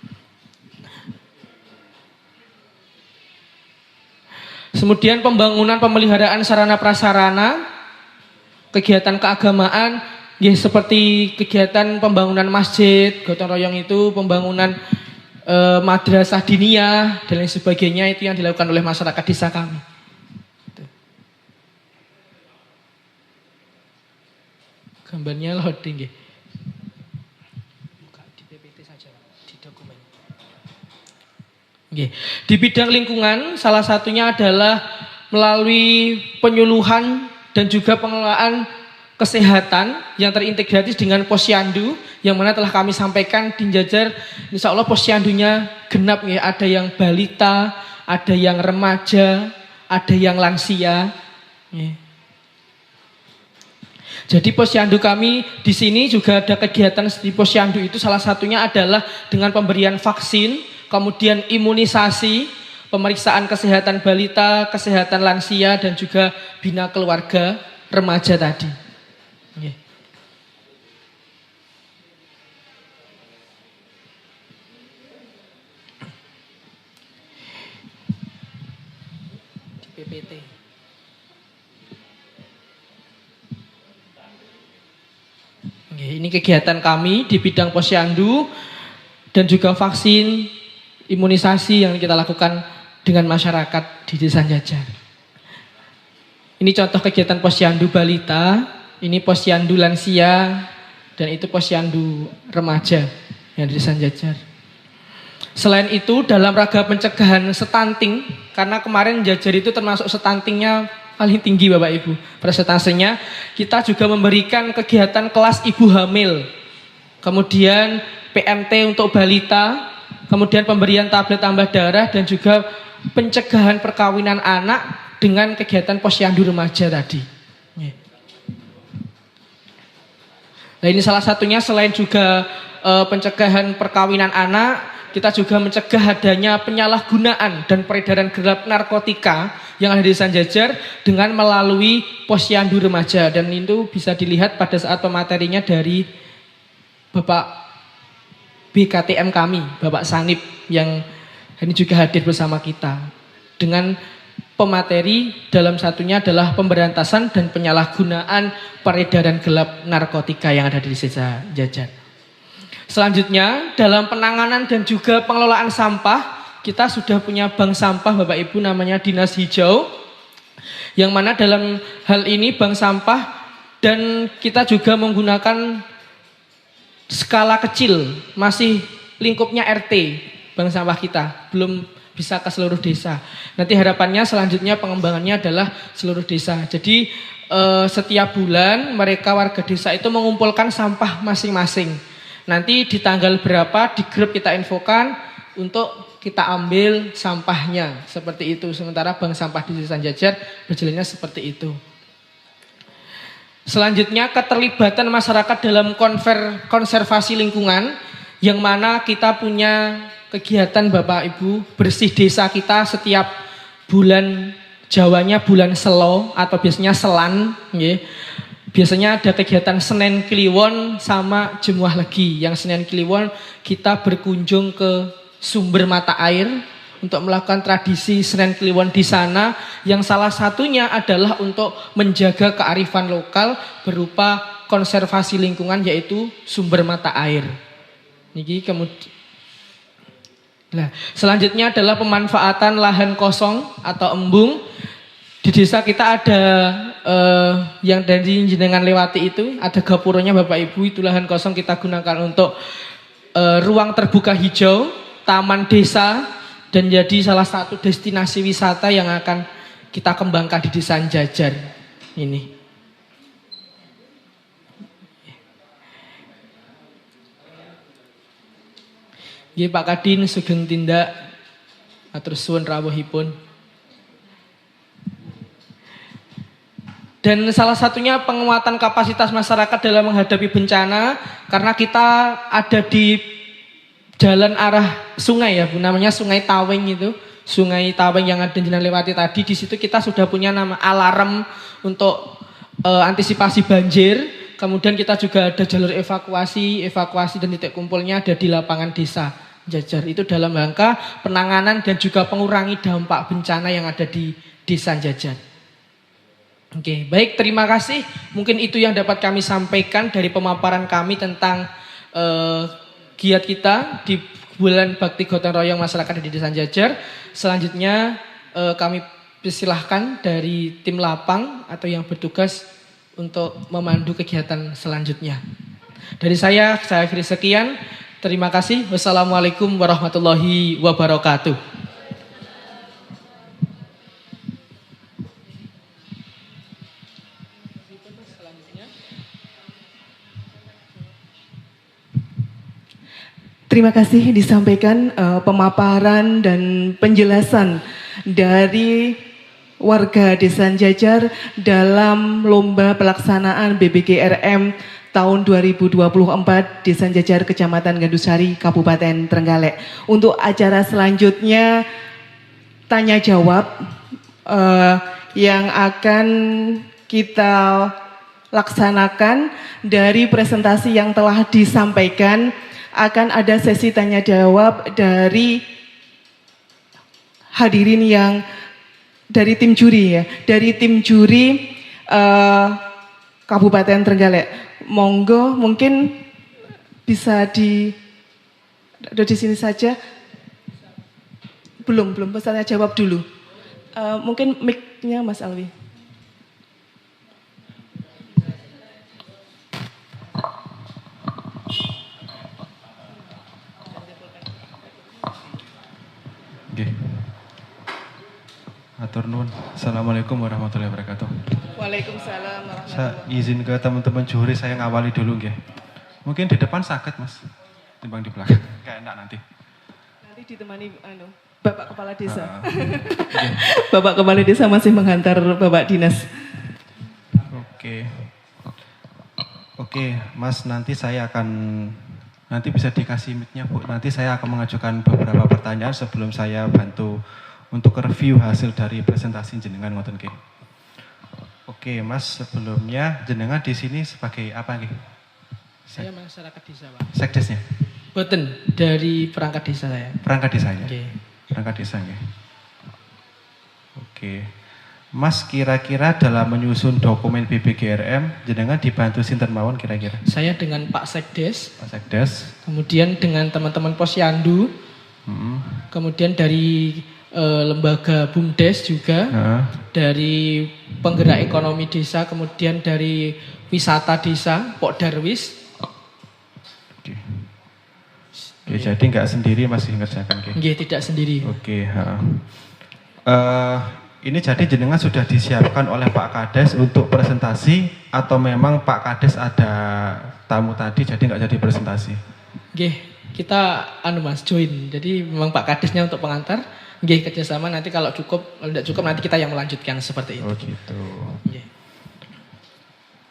Kemudian pembangunan pemeliharaan sarana prasarana, kegiatan keagamaan, ya seperti kegiatan pembangunan masjid, gotong royong itu, pembangunan madrasah diniyah dan lain sebagainya, itu yang dilakukan oleh masyarakat desa kami. Gambarnya loading ya. Buka di PPT saja, di dokumen. Oke. Di bidang lingkungan salah satunya adalah melalui penyuluhan dan juga pengelolaan kesehatan yang terintegrasi dengan posyandu, yang mana telah kami sampaikan di Jajar. Insya Allah posyandunya genap ya, ada yang balita, ada yang remaja, ada yang lansia. Ya. Jadi posyandu kami di sini juga ada kegiatan di posyandu itu, salah satunya adalah dengan pemberian vaksin, kemudian imunisasi, pemeriksaan kesehatan balita, kesehatan lansia, dan juga bina keluarga remaja tadi. Yeah. Di PPT. Ini kegiatan kami di bidang posyandu dan juga vaksin, imunisasi yang kita lakukan dengan masyarakat di Desa Jajar. Ini contoh kegiatan posyandu balita, ini posyandu lansia, dan itu posyandu remaja. yang di Desa Jajar. Selain itu dalam rangka pencegahan stunting, karena kemarin Jajar itu termasuk stuntingnya paling tinggi Bapak Ibu persentasenya, kita juga memberikan kegiatan kelas ibu hamil, kemudian PMT untuk balita, kemudian pemberian tablet tambah darah, dan juga pencegahan perkawinan anak dengan kegiatan posyandu remaja tadi. Nah ini salah satunya, selain juga pencegahan perkawinan anak, kita juga mencegah adanya penyalahgunaan dan peredaran gelap narkotika yang ada di Desa Jajar dengan melalui posyandu remaja, dan itu bisa dilihat pada saat pematerinya dari Bapak BKTM kami, Bapak Sanip, yang ini juga hadir bersama kita dengan pemateri dalam satunya adalah pemberantasan dan penyalahgunaan peredaran gelap narkotika yang ada di Desa Jajar. Selanjutnya dalam penanganan dan juga pengelolaan sampah, kita sudah punya bank sampah Bapak Ibu, namanya Dinas Hijau, yang mana dalam hal ini bank sampah, dan kita juga menggunakan skala kecil, masih lingkupnya RT bank sampah kita, belum bisa ke seluruh desa. Nanti harapannya selanjutnya pengembangannya adalah seluruh desa. Jadi setiap bulan mereka warga desa itu mengumpulkan sampah masing-masing. Nanti di tanggal berapa di grup kita infokan untuk kita ambil sampahnya, seperti itu. Sementara bank sampah di Desa Jajar berjalannya seperti itu. Selanjutnya keterlibatan masyarakat dalam konservasi lingkungan, yang mana kita punya kegiatan Bapak Ibu bersih desa kita setiap bulan, Jawanya bulan Selo atau biasanya Selan, biasanya ada kegiatan Senin Kliwon sama Jemuah Legi. Yang Senin Kliwon kita berkunjung ke sumber mata air untuk melakukan tradisi Senin Kliwon di sana, yang salah satunya adalah untuk menjaga kearifan lokal berupa konservasi lingkungan, yaitu sumber mata air. Niki kemudian. Nah, selanjutnya adalah pemanfaatan lahan kosong atau embung. Di desa kita ada yang dari jenengan lewati itu, ada gapuronya Bapak Ibu, itu lahan kosong kita gunakan untuk ruang terbuka hijau, taman desa, dan jadi salah satu destinasi wisata yang akan kita kembangkan di Desa Jajar ini. Nggih Pak Kadin sugeng tindak atur suwun rawuhipun. Dan salah satunya penguatan kapasitas masyarakat dalam menghadapi bencana, karena kita ada di jalan arah sungai ya Bu, namanya Sungai Taweng itu. Sungai Taweng yang ada jenengan lewati tadi, di situ kita sudah punya nama alarm untuk antisipasi banjir. Kemudian kita juga ada jalur evakuasi dan titik kumpulnya ada di lapangan Desa Jajar. Itu dalam rangka penanganan dan juga mengurangi dampak bencana yang ada di Desa Jajar. Oke, baik, terima kasih. Mungkin itu yang dapat kami sampaikan dari pemaparan kami tentang giat kita di bulan Bakti Gotong Royong Masyarakat di Desa Jajar. Selanjutnya kami persilahkan dari tim lapang atau yang bertugas untuk memandu kegiatan selanjutnya. Dari saya akhiri sekian. Terima kasih. Wassalamualaikum warahmatullahi wabarakatuh. Terima kasih disampaikan pemaparan dan penjelasan dari warga Desa Jajar dalam lomba pelaksanaan BBGRM tahun 2024 Desa Jajar Kecamatan Gandusari Kabupaten Trenggalek. Untuk acara selanjutnya tanya jawab yang akan kita laksanakan dari presentasi yang telah disampaikan. Akan ada sesi tanya jawab dari hadirin yang dari tim juri ya, dari tim juri Kabupaten Trenggalek. Monggo mungkin bisa di sini saja. Belum pesannya jawab dulu. Mungkin mic-nya Mas Alwi. matur nuwun. Assalamualaikum warahmatullahi wabarakatuh. Waalaikumsalam Saya warahmatullahi izin ke teman-teman juri saya ngawali dulu nggih. Mungkin di depan sakit Mas, timbang di belakang. Gak enak nanti. Nanti ditemani Bapak Kepala Desa. Nggih. Bapak Kepala Desa masih menghantar Bapak Dinas. Oke. Oke, Mas, nanti saya akan nanti bisa dikasih mic-nya, Bu. Nanti saya akan mengajukan beberapa pertanyaan sebelum saya bantu untuk review hasil dari presentasi jenengan ngoten nggih. Oke, Mas, sebelumnya jenengan di sini sebagai apa nggih? Saya masyarakat desa, Pak. Sekdesnya? Boten, dari perangkat desa saya. Perangkat desanya? Oke. Perangkat desa nggih. Oke. Mas, kira-kira dalam menyusun dokumen BPGRM jenengan dibantu sinten mawon kira-kira? Saya dengan Pak Sekdes, Pak Sekdes. kemudian dengan teman-teman Posyandu, kemudian dari lembaga BUMDes juga, dari penggerak ekonomi desa, kemudian dari wisata desa, Pok Darwis. Oke. Oke, jadi nggak sendiri masih ngerjakan Oke. Nggih, tidak sendiri. Oke, ini jadi jenengan sudah disiapkan oleh Pak Kades untuk presentasi atau memang Pak Kades ada tamu tadi jadi nggak jadi presentasi? Nggih, kita Mas join. Jadi memang Pak Kadesnya untuk pengantar. Nggih, kerjasama nanti kalau cukup, kalau tidak cukup nanti kita yang melanjutkan seperti itu. Oh gitu. Nggih.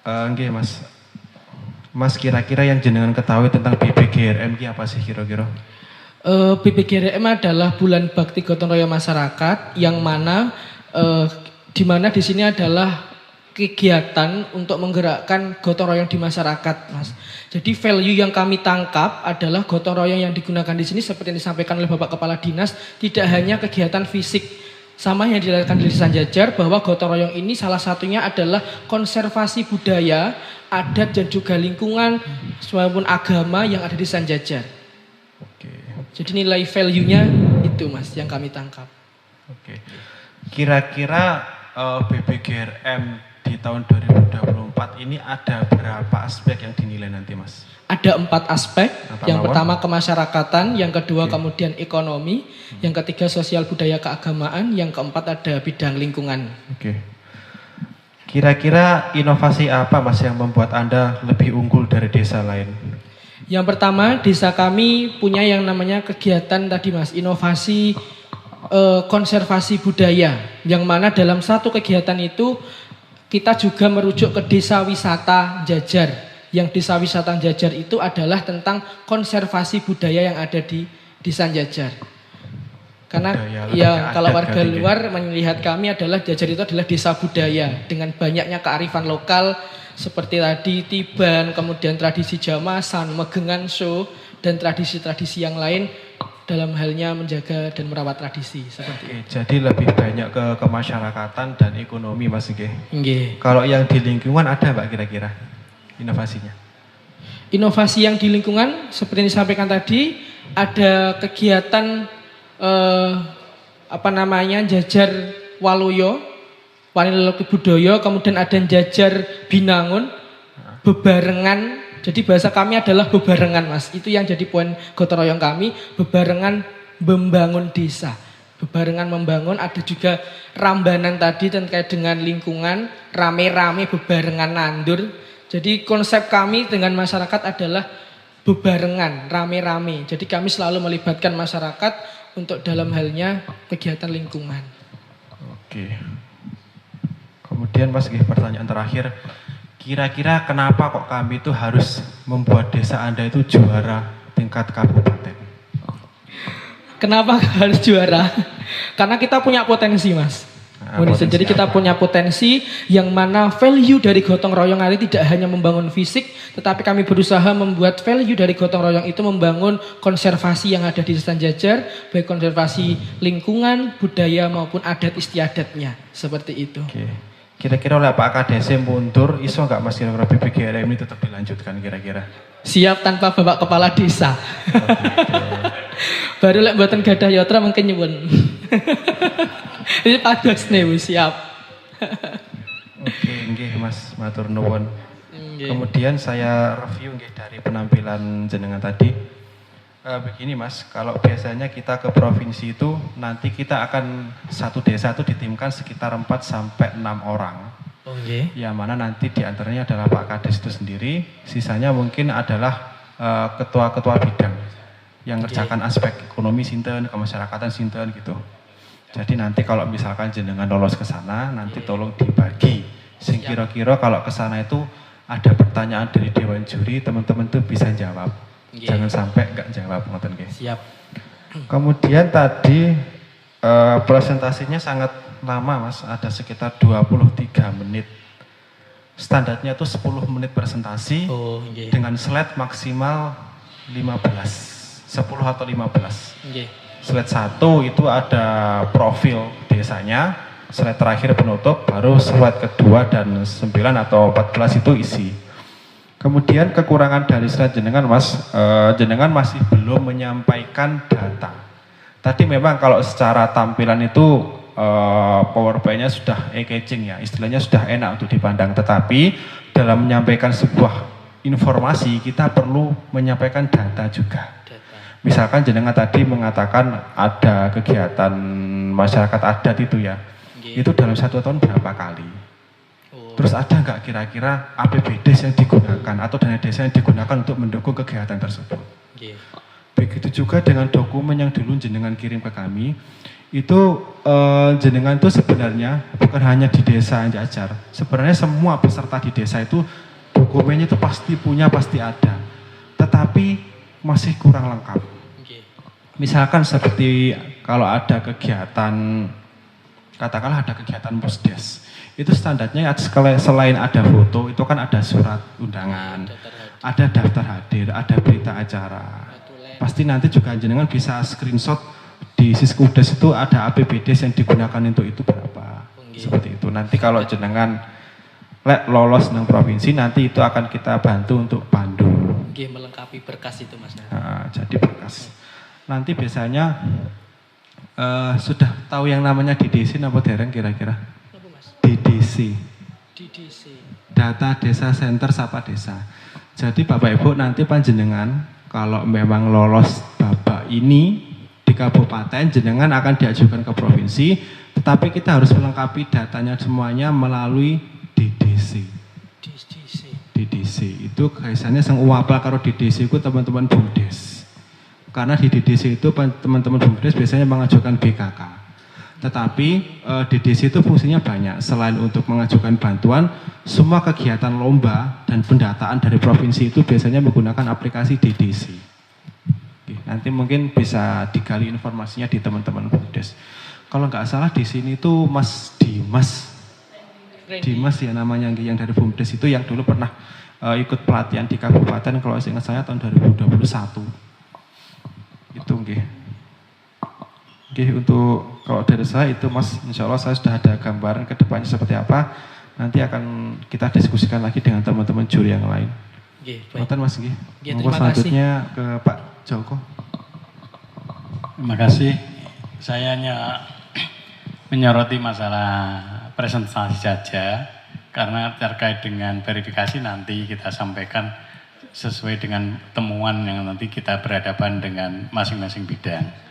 Nggih Mas. Mas, kira-kira yang jenengan ketahui tentang BPGRM ini apa sih kira-kira? BPGRM adalah Bulan Bakti Gotong Royong Masyarakat yang mana di mana di sini adalah kegiatan untuk menggerakkan gotong royong di masyarakat, Mas. Jadi value yang kami tangkap adalah gotong royong yang digunakan di sini seperti yang disampaikan oleh Bapak Kepala Dinas, tidak hanya kegiatan fisik sama yang dilakukan di Desa Jajar, bahwa gotong royong ini salah satunya adalah konservasi budaya, adat dan juga lingkungan maupun agama yang ada di Desa Jajar. Oke. Jadi nilai value-nya itu, Mas, yang kami tangkap. Oke. Kira-kira BPGRM di tahun 2024 ini ada berapa aspek yang dinilai nanti, Mas? Ada 4 aspek. Yang mawon? pertama kemasyarakatan, yang kedua Oke. kemudian ekonomi, yang ketiga sosial budaya keagamaan, yang keempat ada bidang lingkungan. Oke. Kira-kira inovasi apa, Mas, yang membuat Anda lebih unggul dari desa lain? Yang pertama, desa kami punya yang namanya kegiatan tadi, Mas, inovasi konservasi budaya, yang mana dalam satu kegiatan itu kita juga merujuk ke desa wisata Jajar. Yang desa wisata Jajar itu adalah tentang konservasi budaya yang ada di Desa Jajar. Karena Budaya, lebih ya ke kalau adat warga kali, luar melihat kami adalah Jajar itu adalah desa budaya dengan banyaknya kearifan lokal seperti tadi Tiban, kemudian tradisi Jamasan, Megengan Show dan tradisi-tradisi yang lain dalam halnya menjaga dan merawat tradisi seperti itu. Oke, jadi lebih banyak ke kemasyarakatan dan ekonomi, Mas. Nggih. Kalau yang di lingkungan ada, Mbak, kira-kira inovasinya? Inovasi yang di lingkungan seperti yang disampaikan tadi, ada kegiatan Jajar Waluyo, Wanileleki Budaya, kemudian ada Jajar Binangun, bebarengan. Jadi bahasa kami adalah bebarengan, Mas. Itu yang jadi poin gotong royong kami, bebarengan membangun desa. Bebarengan membangun, ada juga rambanan tadi terkait dengan lingkungan, rame-rame bebarengan nandur. Jadi konsep kami dengan masyarakat adalah bebarengan, rame-rame. Jadi kami selalu melibatkan masyarakat untuk dalam halnya kegiatan lingkungan. Oke. Kemudian, Mas, pertanyaan terakhir. Kira-kira kenapa kok kami itu harus membuat desa Anda itu juara tingkat kabupaten? Kenapa harus juara? Karena kita punya potensi, Mas. Potensi Jadi kita apa? punya potensi yang mana value dari gotong royong ini tidak hanya membangun fisik, tetapi kami berusaha membuat value dari gotong royong itu membangun konservasi yang ada di Desa Jajar, baik konservasi lingkungan, budaya maupun adat istiadatnya, seperti itu. Oke. Kira-kira oleh Pak KDC mundur, iso nggak, Mas, kira-kira BPGRM ini tetap dilanjutkan kira-kira? Siap tanpa Bapak Kepala Desa. Baru lek mboten gadah yatra mungkin nyuwun. Ini pados nih, siap. Oke, nggih, Mas, matur nuwun. Nggih. Kemudian saya review nggih dari penampilan jenengan tadi. Begini Mas, kalau biasanya kita ke provinsi itu nanti kita akan satu desa itu ditimkan sekitar 4 sampai 6 orang. Oh, nggih. Yang mana nanti diantaranya adalah Pak Kades itu sendiri, sisanya mungkin adalah ketua-ketua bidang yang ngerjakan aspek ekonomi sinten, kemasyarakatan sinten gitu. Jadi nanti kalau misalkan jenengan lolos ke sana, nanti tolong dibagi. Sing kira-kira kalau ke sana itu ada pertanyaan dari dewan juri, teman-teman tuh bisa jawab. Jangan sampai nggak jawab, ngoten nggih. Siap. Kemudian tadi presentasinya sangat lama Mas, ada sekitar 23 menit. Standarnya itu 10 menit presentasi Oh, nggih. dengan slide maksimal 15, 10 atau 15. Nggih. Slide 1 itu ada profil desanya, slide terakhir penutup, baru slide kedua dan 9 atau 14 itu isi. Kemudian kekurangan dari slide jenengan Mas, jenengan masih belum menyampaikan data. Tadi memang kalau secara tampilan itu PowerPoint-nya sudah eye-catching ya, istilahnya sudah enak untuk dipandang. Tetapi dalam menyampaikan sebuah informasi kita perlu menyampaikan data juga. Misalkan jenengan tadi mengatakan ada kegiatan masyarakat adat itu ya, itu dalam 1 tahun berapa kali? Terus ada nggak kira-kira APBD yang digunakan atau dana desa yang digunakan untuk mendukung kegiatan tersebut? Begitu juga dengan dokumen yang dulu jenengan kirim ke kami, itu jenengan itu sebenarnya bukan hanya di desa Jajar, sebenarnya semua peserta di desa itu dokumennya itu pasti punya, pasti ada, tetapi masih kurang lengkap. Misalkan seperti kalau ada kegiatan, katakanlah ada kegiatan Pusdes, itu standarnya selain ada foto, itu kan ada surat undangan, ada daftar hadir, ada berita acara. Pasti nanti juga jenengan bisa screenshot di Siskudes itu ada APBD yang digunakan untuk itu berapa. Seperti itu. Nanti kalau jenengan lolos dengan provinsi, nanti itu akan kita bantu untuk pandu. Melengkapi berkas itu Mas. Nah, jadi berkas. Nanti biasanya sudah tahu yang namanya DDC apa dereng kira-kira? DDC. Data Desa Center Sapa Desa. Jadi Bapak Ibu nanti panjenengan kalau memang lolos babak ini di kabupaten, jenengan akan diajukan ke provinsi, tetapi kita harus melengkapi datanya semuanya melalui DDC. DDC itu kaitannya sang uapal karo DDC itu teman-teman BUMDes. Karena di DDC itu teman-teman BUMDes biasanya mengajukan BKK. Tetapi DDC itu fungsinya banyak. Selain untuk mengajukan bantuan, semua kegiatan lomba dan pendataan dari provinsi itu biasanya menggunakan aplikasi DDC. Oke, nanti mungkin bisa digali informasinya di teman-teman BUMDes. Kalau nggak salah di sini tuh Mas Dimas ya namanya yang dari BUMDes itu yang dulu pernah ikut pelatihan di kabupaten kalau saya ingat saya tahun 2021. Itu nggih. Oke, untuk kalau dari saya itu Mas, insya Allah saya sudah ada gambaran ke depannya seperti apa. Nanti akan kita diskusikan lagi dengan teman-teman juri yang lain. Baik. Mas nggih. Monggo selanjutnya ke Pak Joko. Terima kasih. Saya hanya menyoroti masalah presentasi saja karena terkait dengan verifikasi nanti kita sampaikan sesuai dengan temuan yang nanti kita berhadapan dengan masing-masing bidang.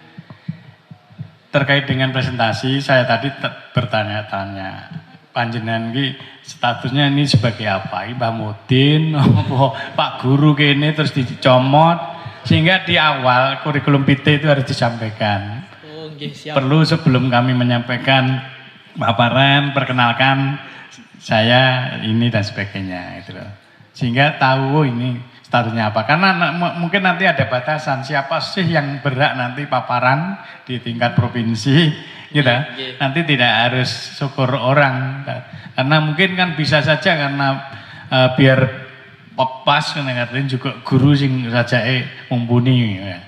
Terkait dengan presentasi, saya tadi bertanya-tanya, panjenengan ini statusnya ini sebagai apa? Mbah Mudin, Pak Guru kene terus dicomot, sehingga di awal kurikulum vitae itu harus disampaikan. Perlu sebelum kami menyampaikan paparan, perkenalkan saya ini dan sebagainya, itu loh. Sehingga tahu ini statusnya apa. Karena mungkin nanti ada batasan siapa sih yang berhak nanti paparan di tingkat provinsi, gitu. Nanti tidak harus syukur orang, karena mungkin kan bisa saja karena biar pas karena juga guru sing saja mumpuni, ya.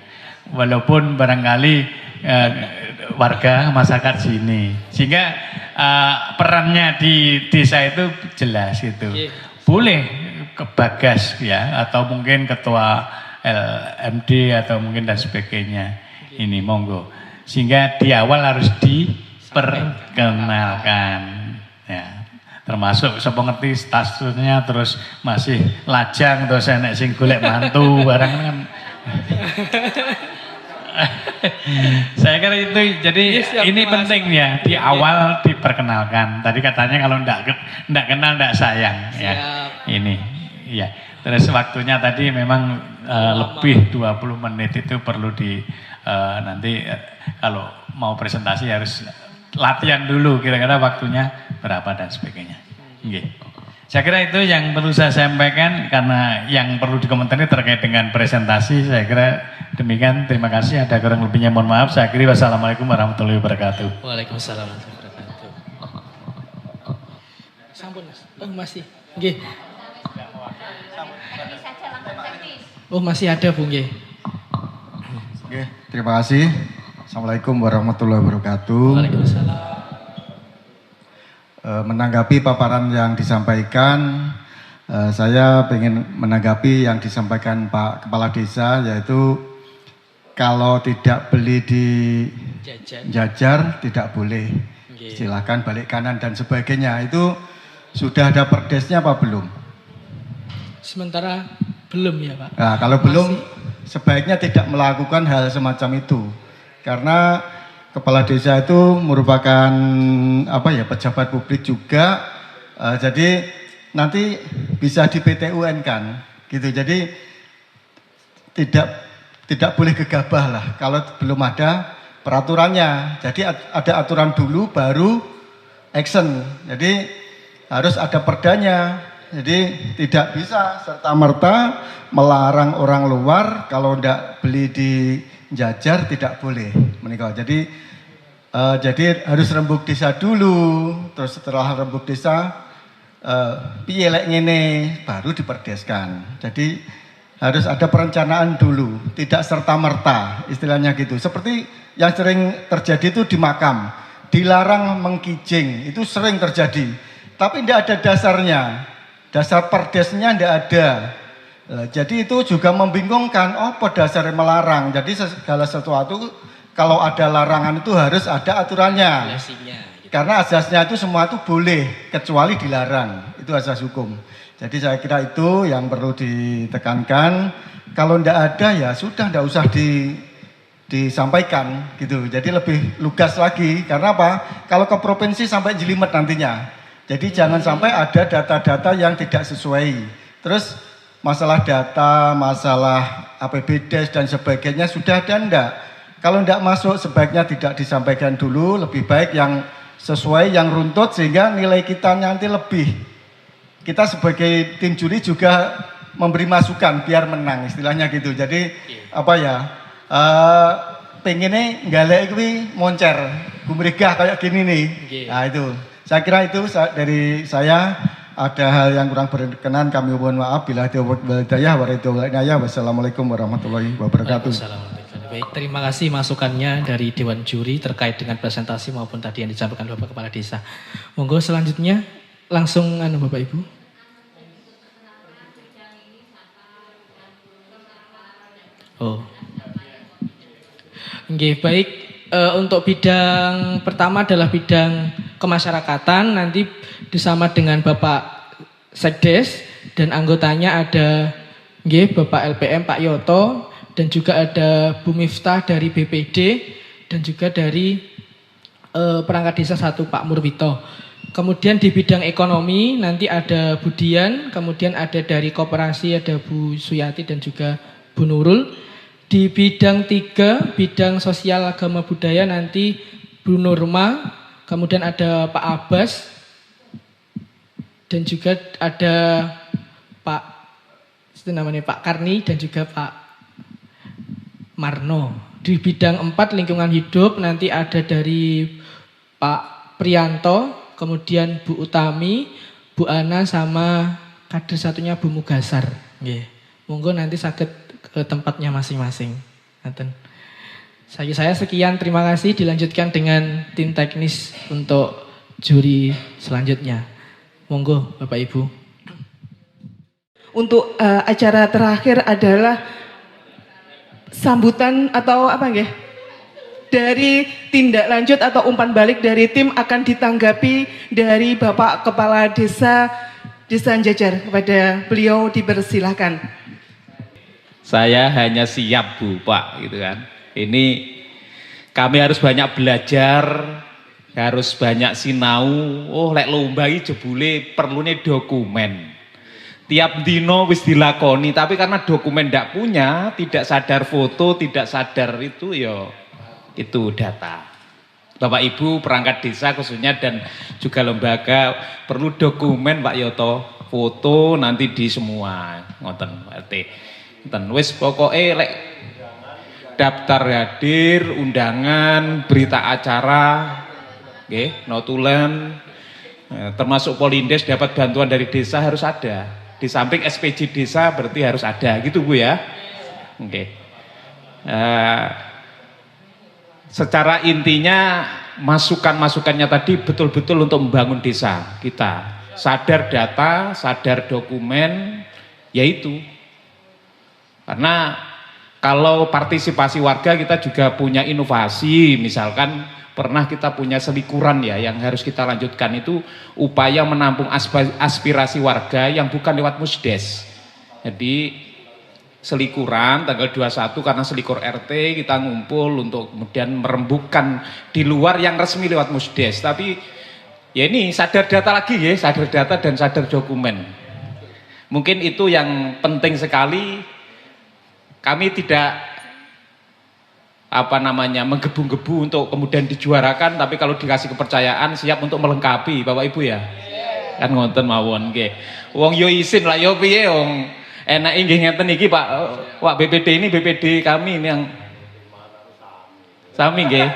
Walaupun barangkali warga masyarakat sini, sehingga perannya di desa itu jelas itu. Boleh ke Bagas ya, atau mungkin ketua LMD atau mungkin dan sebagainya. Ini monggo. Sehingga di awal harus diperkenalkan ya. Termasuk sapa ngerti statusnya terus masih lajang terus enek sing golek mantu barang kan Saya kira itu, jadi Siap, ini Mas. penting ya, di awal diperkenalkan. Tadi katanya kalau enggak kenal enggak sayang ya. Siap. Ini ya. Terus waktunya tadi memang lebih 20 menit itu perlu di nanti kalau mau presentasi harus latihan dulu kira-kira waktunya berapa dan sebagainya. Nggih. Saya kira itu yang perlu saya sampaikan, karena yang perlu dikomentari terkait dengan presentasi. Saya kira demikian. Terima kasih. Ada kurang lebihnya mohon maaf. Saya akhiri. Wassalamualaikum warahmatullahi wabarakatuh. Waalaikumsalam warahmatullahi wabarakatuh. Sampun Mas. Oh masih. Nggih. Oh masih ada Bu nggih. Oke, terima kasih. Assalamualaikum warahmatullahi wabarakatuh. Waalaikumsalam. Menanggapi paparan yang disampaikan, saya ingin menanggapi yang disampaikan Pak Kepala Desa, yaitu kalau tidak beli di jajar tidak boleh. Silakan balik kanan dan sebagainya. Itu sudah ada perdesnya apa belum? Sementara belum ya Pak. Nah, kalau belum sebaiknya tidak melakukan hal semacam itu. Karena kepala desa itu merupakan pejabat publik juga, jadi nanti bisa di PT-UN kan, gitu. Jadi tidak boleh gegabah lah kalau belum ada peraturannya. Jadi ada aturan dulu baru action. Jadi harus ada perdanya. Jadi tidak bisa serta-merta melarang orang luar kalau tidak beli di jajar tidak boleh menikah. Jadi harus rembuk desa dulu, terus setelah rembuk desa piye lek ngene baru diperdeskan. Jadi harus ada perencanaan dulu, tidak serta-merta istilahnya gitu. Seperti yang sering terjadi itu di makam, dilarang mengkijing, itu sering terjadi. Tapi tidak ada dasarnya, dasar perdesnya tidak ada. Jadi itu juga membingungkan, apa dasarnya melarang. Jadi segala sesuatu kalau ada larangan itu harus ada aturannya. Karena asasnya itu semua itu boleh, kecuali dilarang. Itu asas hukum. Jadi saya kira itu yang perlu ditekankan. Kalau tidak ada ya sudah, tidak usah disampaikan gitu. Jadi lebih lugas lagi. Karena apa? Kalau ke provinsi sampai jelimet nantinya. Jadi jangan sampai ada data-data yang tidak sesuai. Terus masalah data, masalah APBDes dan sebagainya sudah ada enggak? Kalau tidak masuk sebaiknya tidak disampaikan dulu, lebih baik yang sesuai, yang runtut sehingga nilai kita nanti lebih. Kita sebagai tim juri juga memberi masukan biar menang, istilahnya gitu. Jadi pengennya ngalek kuwi moncer, gumregah kayak gini nih. Nah itu, saya kira itu dari saya. Ada hal yang kurang berkenan, kami mohon maaf. Bila wassalamualaikum warahmatullahi wabarakatuh. Baik, terima kasih masukannya dari Dewan Juri terkait dengan presentasi maupun tadi yang disampaikan Bapak Kepala Desa. Monggo selanjutnya langsung Bapak Ibu. Oh. Oke, baik. Untuk bidang pertama adalah bidang kemasyarakatan, nanti bersama dengan Bapak Sekdes dan anggotanya ada Bapak LPM Pak Yoto, dan juga ada Bu Miftah dari BPD, dan juga dari perangkat desa 1 Pak Murwito. Kemudian di bidang ekonomi nanti ada Bu Dian, kemudian ada dari koperasi ada Bu Suyati dan juga Bu Nurul. Di bidang 3, bidang sosial agama budaya nanti Bu Nurma, kemudian ada Pak Abbas, dan juga ada Pak Karni dan juga Pak Marno. Di bidang 4 lingkungan hidup nanti ada dari Pak Prianto, kemudian Bu Utami, Bu Ana sama kader satunya Bu Mugasar. Monggo nanti sakit ke tempatnya masing-masing. Saya sekian, terima kasih. Dilanjutkan dengan tim teknis untuk juri selanjutnya. Monggo Bapak Ibu. Untuk acara terakhir adalah sambutan atau dari tindak lanjut atau umpan balik dari tim akan ditanggapi dari Bapak Kepala Desa Jajar. Kepada beliau dipersilahkan. Saya hanya siap Bu, Pak, gitu kan. Ini kami harus banyak belajar, harus banyak sinau. Oh, lek lomba iki jebule perlune dokumen. Tiap dino wis dilakoni, tapi karena dokumen ndak punya, tidak sadar foto, tidak sadar itu ya itu data. Bapak Ibu perangkat desa khususnya dan juga lembaga perlu dokumen Pak Yoto, foto nanti di semua ngoten RT. Ngoten wis pokoke lek daftar hadir, undangan, berita acara, nggih, notulen termasuk Polindes dapat bantuan dari desa harus ada. Di samping SPJ desa berarti harus ada gitu Bu ya. Oke. Secara intinya masukan-masukannya tadi betul-betul untuk membangun desa kita. Sadar data, sadar dokumen, yaitu. Karena kalau partisipasi warga kita juga punya inovasi, misalkan pernah kita punya selikuran ya yang harus kita lanjutkan itu upaya menampung aspirasi warga yang bukan lewat musdes. Jadi selikuran tanggal 21 karena selikur RT kita ngumpul untuk kemudian merembukan di luar yang resmi lewat musdes. Tapi ya ini sadar data lagi ya, sadar data dan sadar dokumen. Mungkin itu yang penting sekali. Kami tidak menggebu-gebu untuk kemudian dijuarakan, tapi kalau dikasih kepercayaan siap untuk melengkapi Bapak Ibu ya. Kan ngoten mawon nggih. Wong yo isin lah yo piye wong enake nggih ngeten iki Pak. Wak BPD ini BPD kami ini yang sami nggih.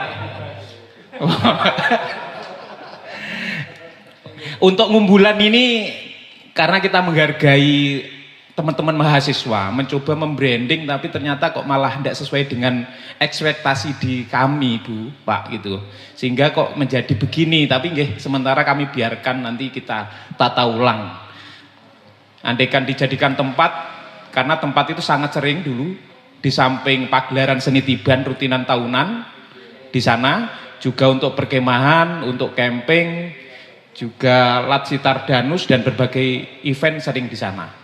Untuk ngumbulan ini karena kita menghargai teman-teman mahasiswa mencoba membranding tapi ternyata kok malah tidak sesuai dengan ekspektasi di kami Bu, Pak gitu. Sehingga kok menjadi begini, tapi nggih sementara kami biarkan nanti kita tata ulang. Andaikan dijadikan tempat, karena tempat itu sangat sering dulu di samping pagelaran seni tiban rutinan tahunan di sana juga untuk perkemahan, untuk camping, juga Latsitar Danus dan berbagai event sering di sana.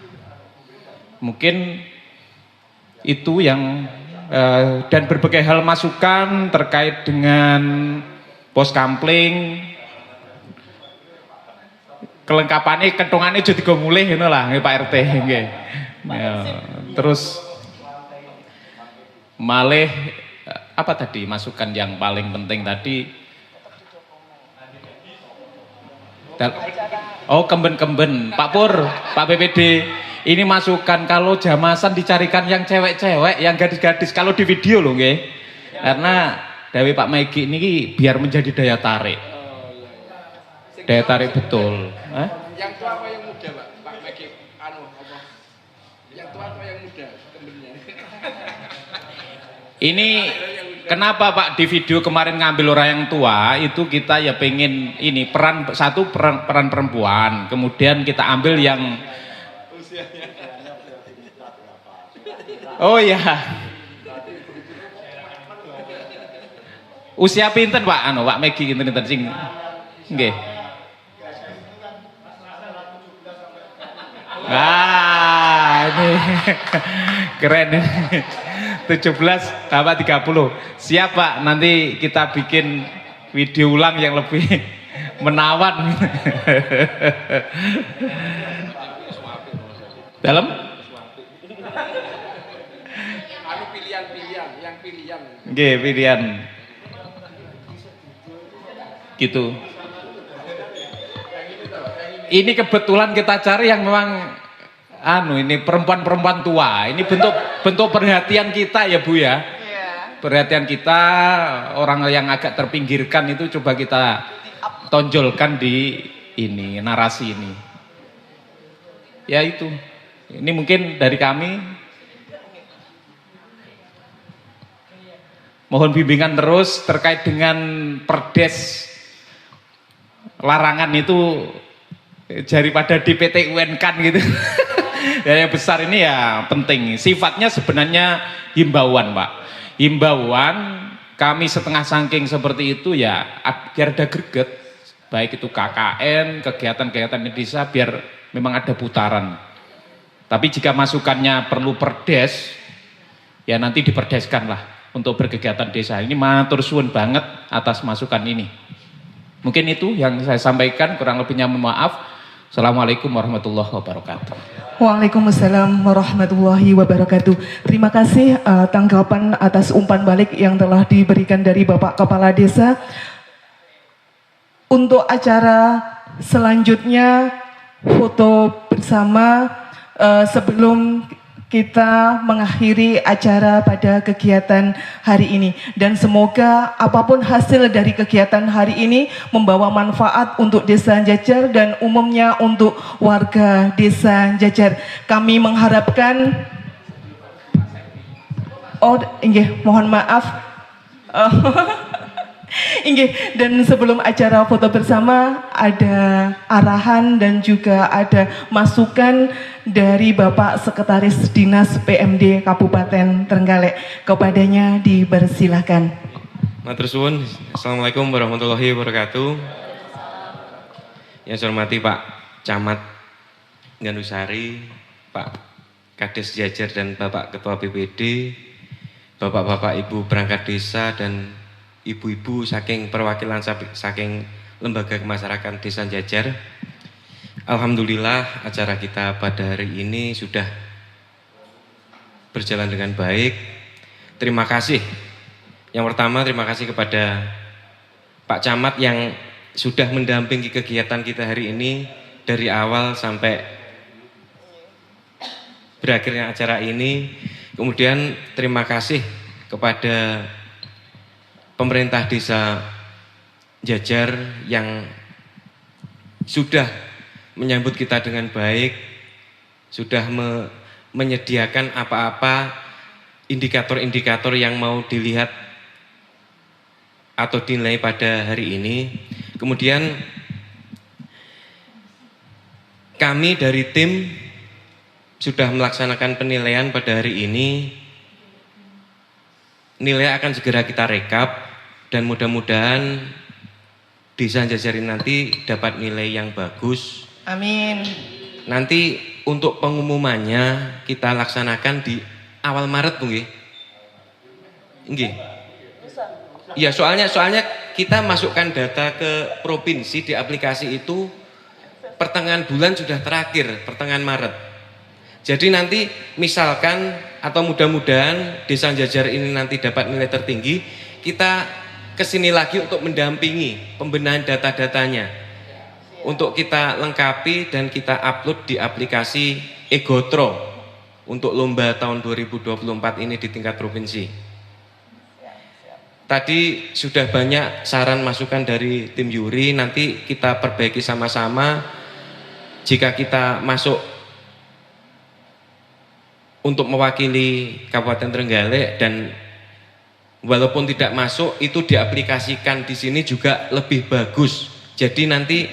Mungkin itu yang dan berbagai hal masukan terkait dengan pos kampling, kelengkapannya kentongannya jadi mulih ngono lah Pak RT nggih. Ya, terus malih apa tadi masukan yang paling penting tadi? Oh, kemben-kemben Pak Pur, Pak BPD. Ini masukan kalau jamasan dicarikan yang cewek-cewek, yang gadis-gadis kalau di video loh nggih. Karena Dewi Pak Megi ini biar menjadi daya tarik. Daya tarik betul. Yang tua apa yang muda, Pak? Pak Megi apa? Yang tua apa yang muda? Ini kenapa Pak di video kemarin ngambil orang yang tua itu kita ya pengen ini peran perempuan, kemudian kita ambil yang oh iya. Usia pinten Pak? Pak Megi pinten sing nggih. Ini keren. 17 tambah 30. Siap Pak, nanti kita bikin video ulang yang lebih menawan. Dalam? Pilihan, yang pilihan. Nggih, pilihan. Gitu. Ini kebetulan kita cari yang memang ini perempuan-perempuan tua. Ini bentuk perhatian kita ya Bu ya. Perhatian kita orang yang agak terpinggirkan itu coba kita tonjolkan di ini narasi ini. Ya itu. Ini mungkin dari kami. Mohon bimbingan terus terkait dengan perdes larangan itu daripada di PT UN kan gitu. Yang besar ini ya penting. Sifatnya sebenarnya himbauan Pak. Himbauan kami setengah sangking seperti itu ya biar ada greget. Baik itu KKN, kegiatan-kegiatan di desa biar memang ada putaran. Tapi jika masukannya perlu perdes, ya nanti diperdeskan lah untuk berkegiatan desa. Ini matur suwun banget atas masukan ini. Mungkin itu yang saya sampaikan, kurang lebihnya mohon maaf. Assalamualaikum warahmatullahi wabarakatuh. Waalaikumsalam warahmatullahi wabarakatuh. Terima kasih tanggapan atas umpan balik yang telah diberikan dari Bapak Kepala Desa. Untuk acara selanjutnya foto bersama sebelum kita mengakhiri acara pada kegiatan hari ini, dan semoga apapun hasil dari kegiatan hari ini membawa manfaat untuk Desa Jajar dan umumnya untuk warga Desa Jajar. Kami mengharapkan mohon maaf. Dan sebelum acara foto bersama ada arahan dan juga ada masukan dari Bapak Sekretaris Dinas PMD Kabupaten Trenggalek. Kepadanya dipersilahkan. Matur suwun. Assalamualaikum warahmatullahi wabarakatuh. Yang saya hormati Pak Camat Gandusari, Pak Kades Jajar dan Bapak Ketua BPD, Bapak-bapak Ibu perangkat desa dan ibu-ibu saking perwakilan saking lembaga kemasyarakatan Desa Jajar. Alhamdulillah acara kita pada hari ini sudah berjalan dengan baik. Terima kasih. Yang pertama terima kasih kepada Pak Camat yang sudah mendampingi kegiatan kita hari ini dari awal sampai berakhirnya acara ini. Kemudian terima kasih kepada pemerintah Desa Jajar yang sudah menyambut kita dengan baik, sudah menyediakan apa-apa indikator-indikator yang mau dilihat atau dinilai pada hari ini. Kemudian kami dari tim sudah melaksanakan penilaian pada hari ini. Nilai akan segera kita rekap dan mudah-mudahan Desa Jajar nanti dapat nilai yang bagus. Amin. Nanti untuk pengumumannya kita laksanakan di awal Maret, Bu nggih. Nggih. Iya, soalnya kita masukkan data ke provinsi di aplikasi itu pertengahan bulan sudah terakhir, pertengahan Maret. Jadi nanti misalkan atau mudah-mudahan Desa Jajar ini nanti dapat nilai tertinggi, kita kesini lagi untuk mendampingi pembenahan data-datanya, untuk kita lengkapi dan kita upload di aplikasi Egotro untuk lomba tahun 2024 ini di tingkat provinsi. Tadi sudah banyak saran masukan dari tim juri, nanti kita perbaiki sama-sama. Jika kita masuk untuk mewakili Kabupaten Trenggalek dan walaupun tidak masuk itu diaplikasikan di sini juga lebih bagus. Jadi nanti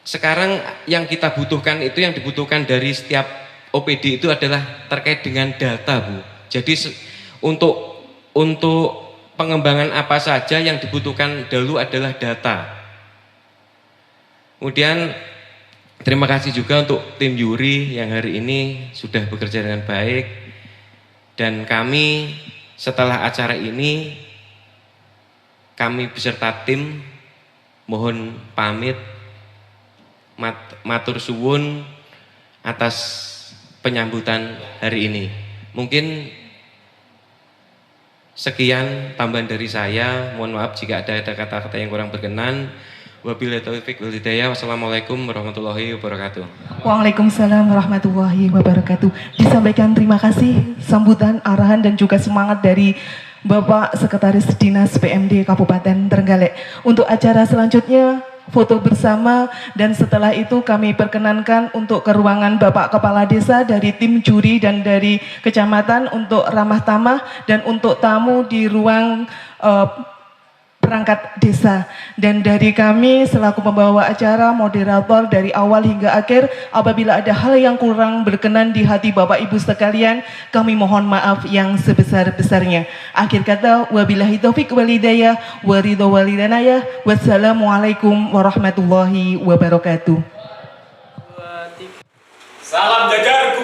sekarang yang kita butuhkan itu yang dibutuhkan dari setiap OPD itu adalah terkait dengan data, Bu. Jadi untuk pengembangan apa saja yang dibutuhkan dulu adalah data. Kemudian terima kasih juga untuk tim juri yang hari ini sudah bekerja dengan baik. Dan kami setelah acara ini, kami beserta tim mohon pamit, matur suwun atas penyambutan hari ini. Mungkin sekian tambahan dari saya. Mohon maaf jika ada kata-kata yang kurang berkenan. Wabillahi taufiq wal hidayah. Wassalamualaikum warahmatullahi wabarakatuh. Waalaikumsalam warahmatullahi wabarakatuh. Disampaikan terima kasih sambutan, arahan dan juga semangat dari Bapak Sekretaris Dinas PMD Kabupaten Trenggalek. Untuk acara selanjutnya foto bersama dan setelah itu kami perkenankan untuk ke ruangan Bapak Kepala Desa dari tim juri dan dari kecamatan untuk ramah tamah dan untuk tamu di ruang perangkat desa. Dan dari kami selaku pembawa acara, moderator dari awal hingga akhir, apabila ada hal yang kurang berkenan di hati Bapak Ibu sekalian, kami mohon maaf yang sebesar-besarnya. Akhir kata, wabillahi taufiq wal hidayah, wa ridho wal hidanayah, wassalamualaikum warahmatullahi wabarakatuh. Salam Jajarku.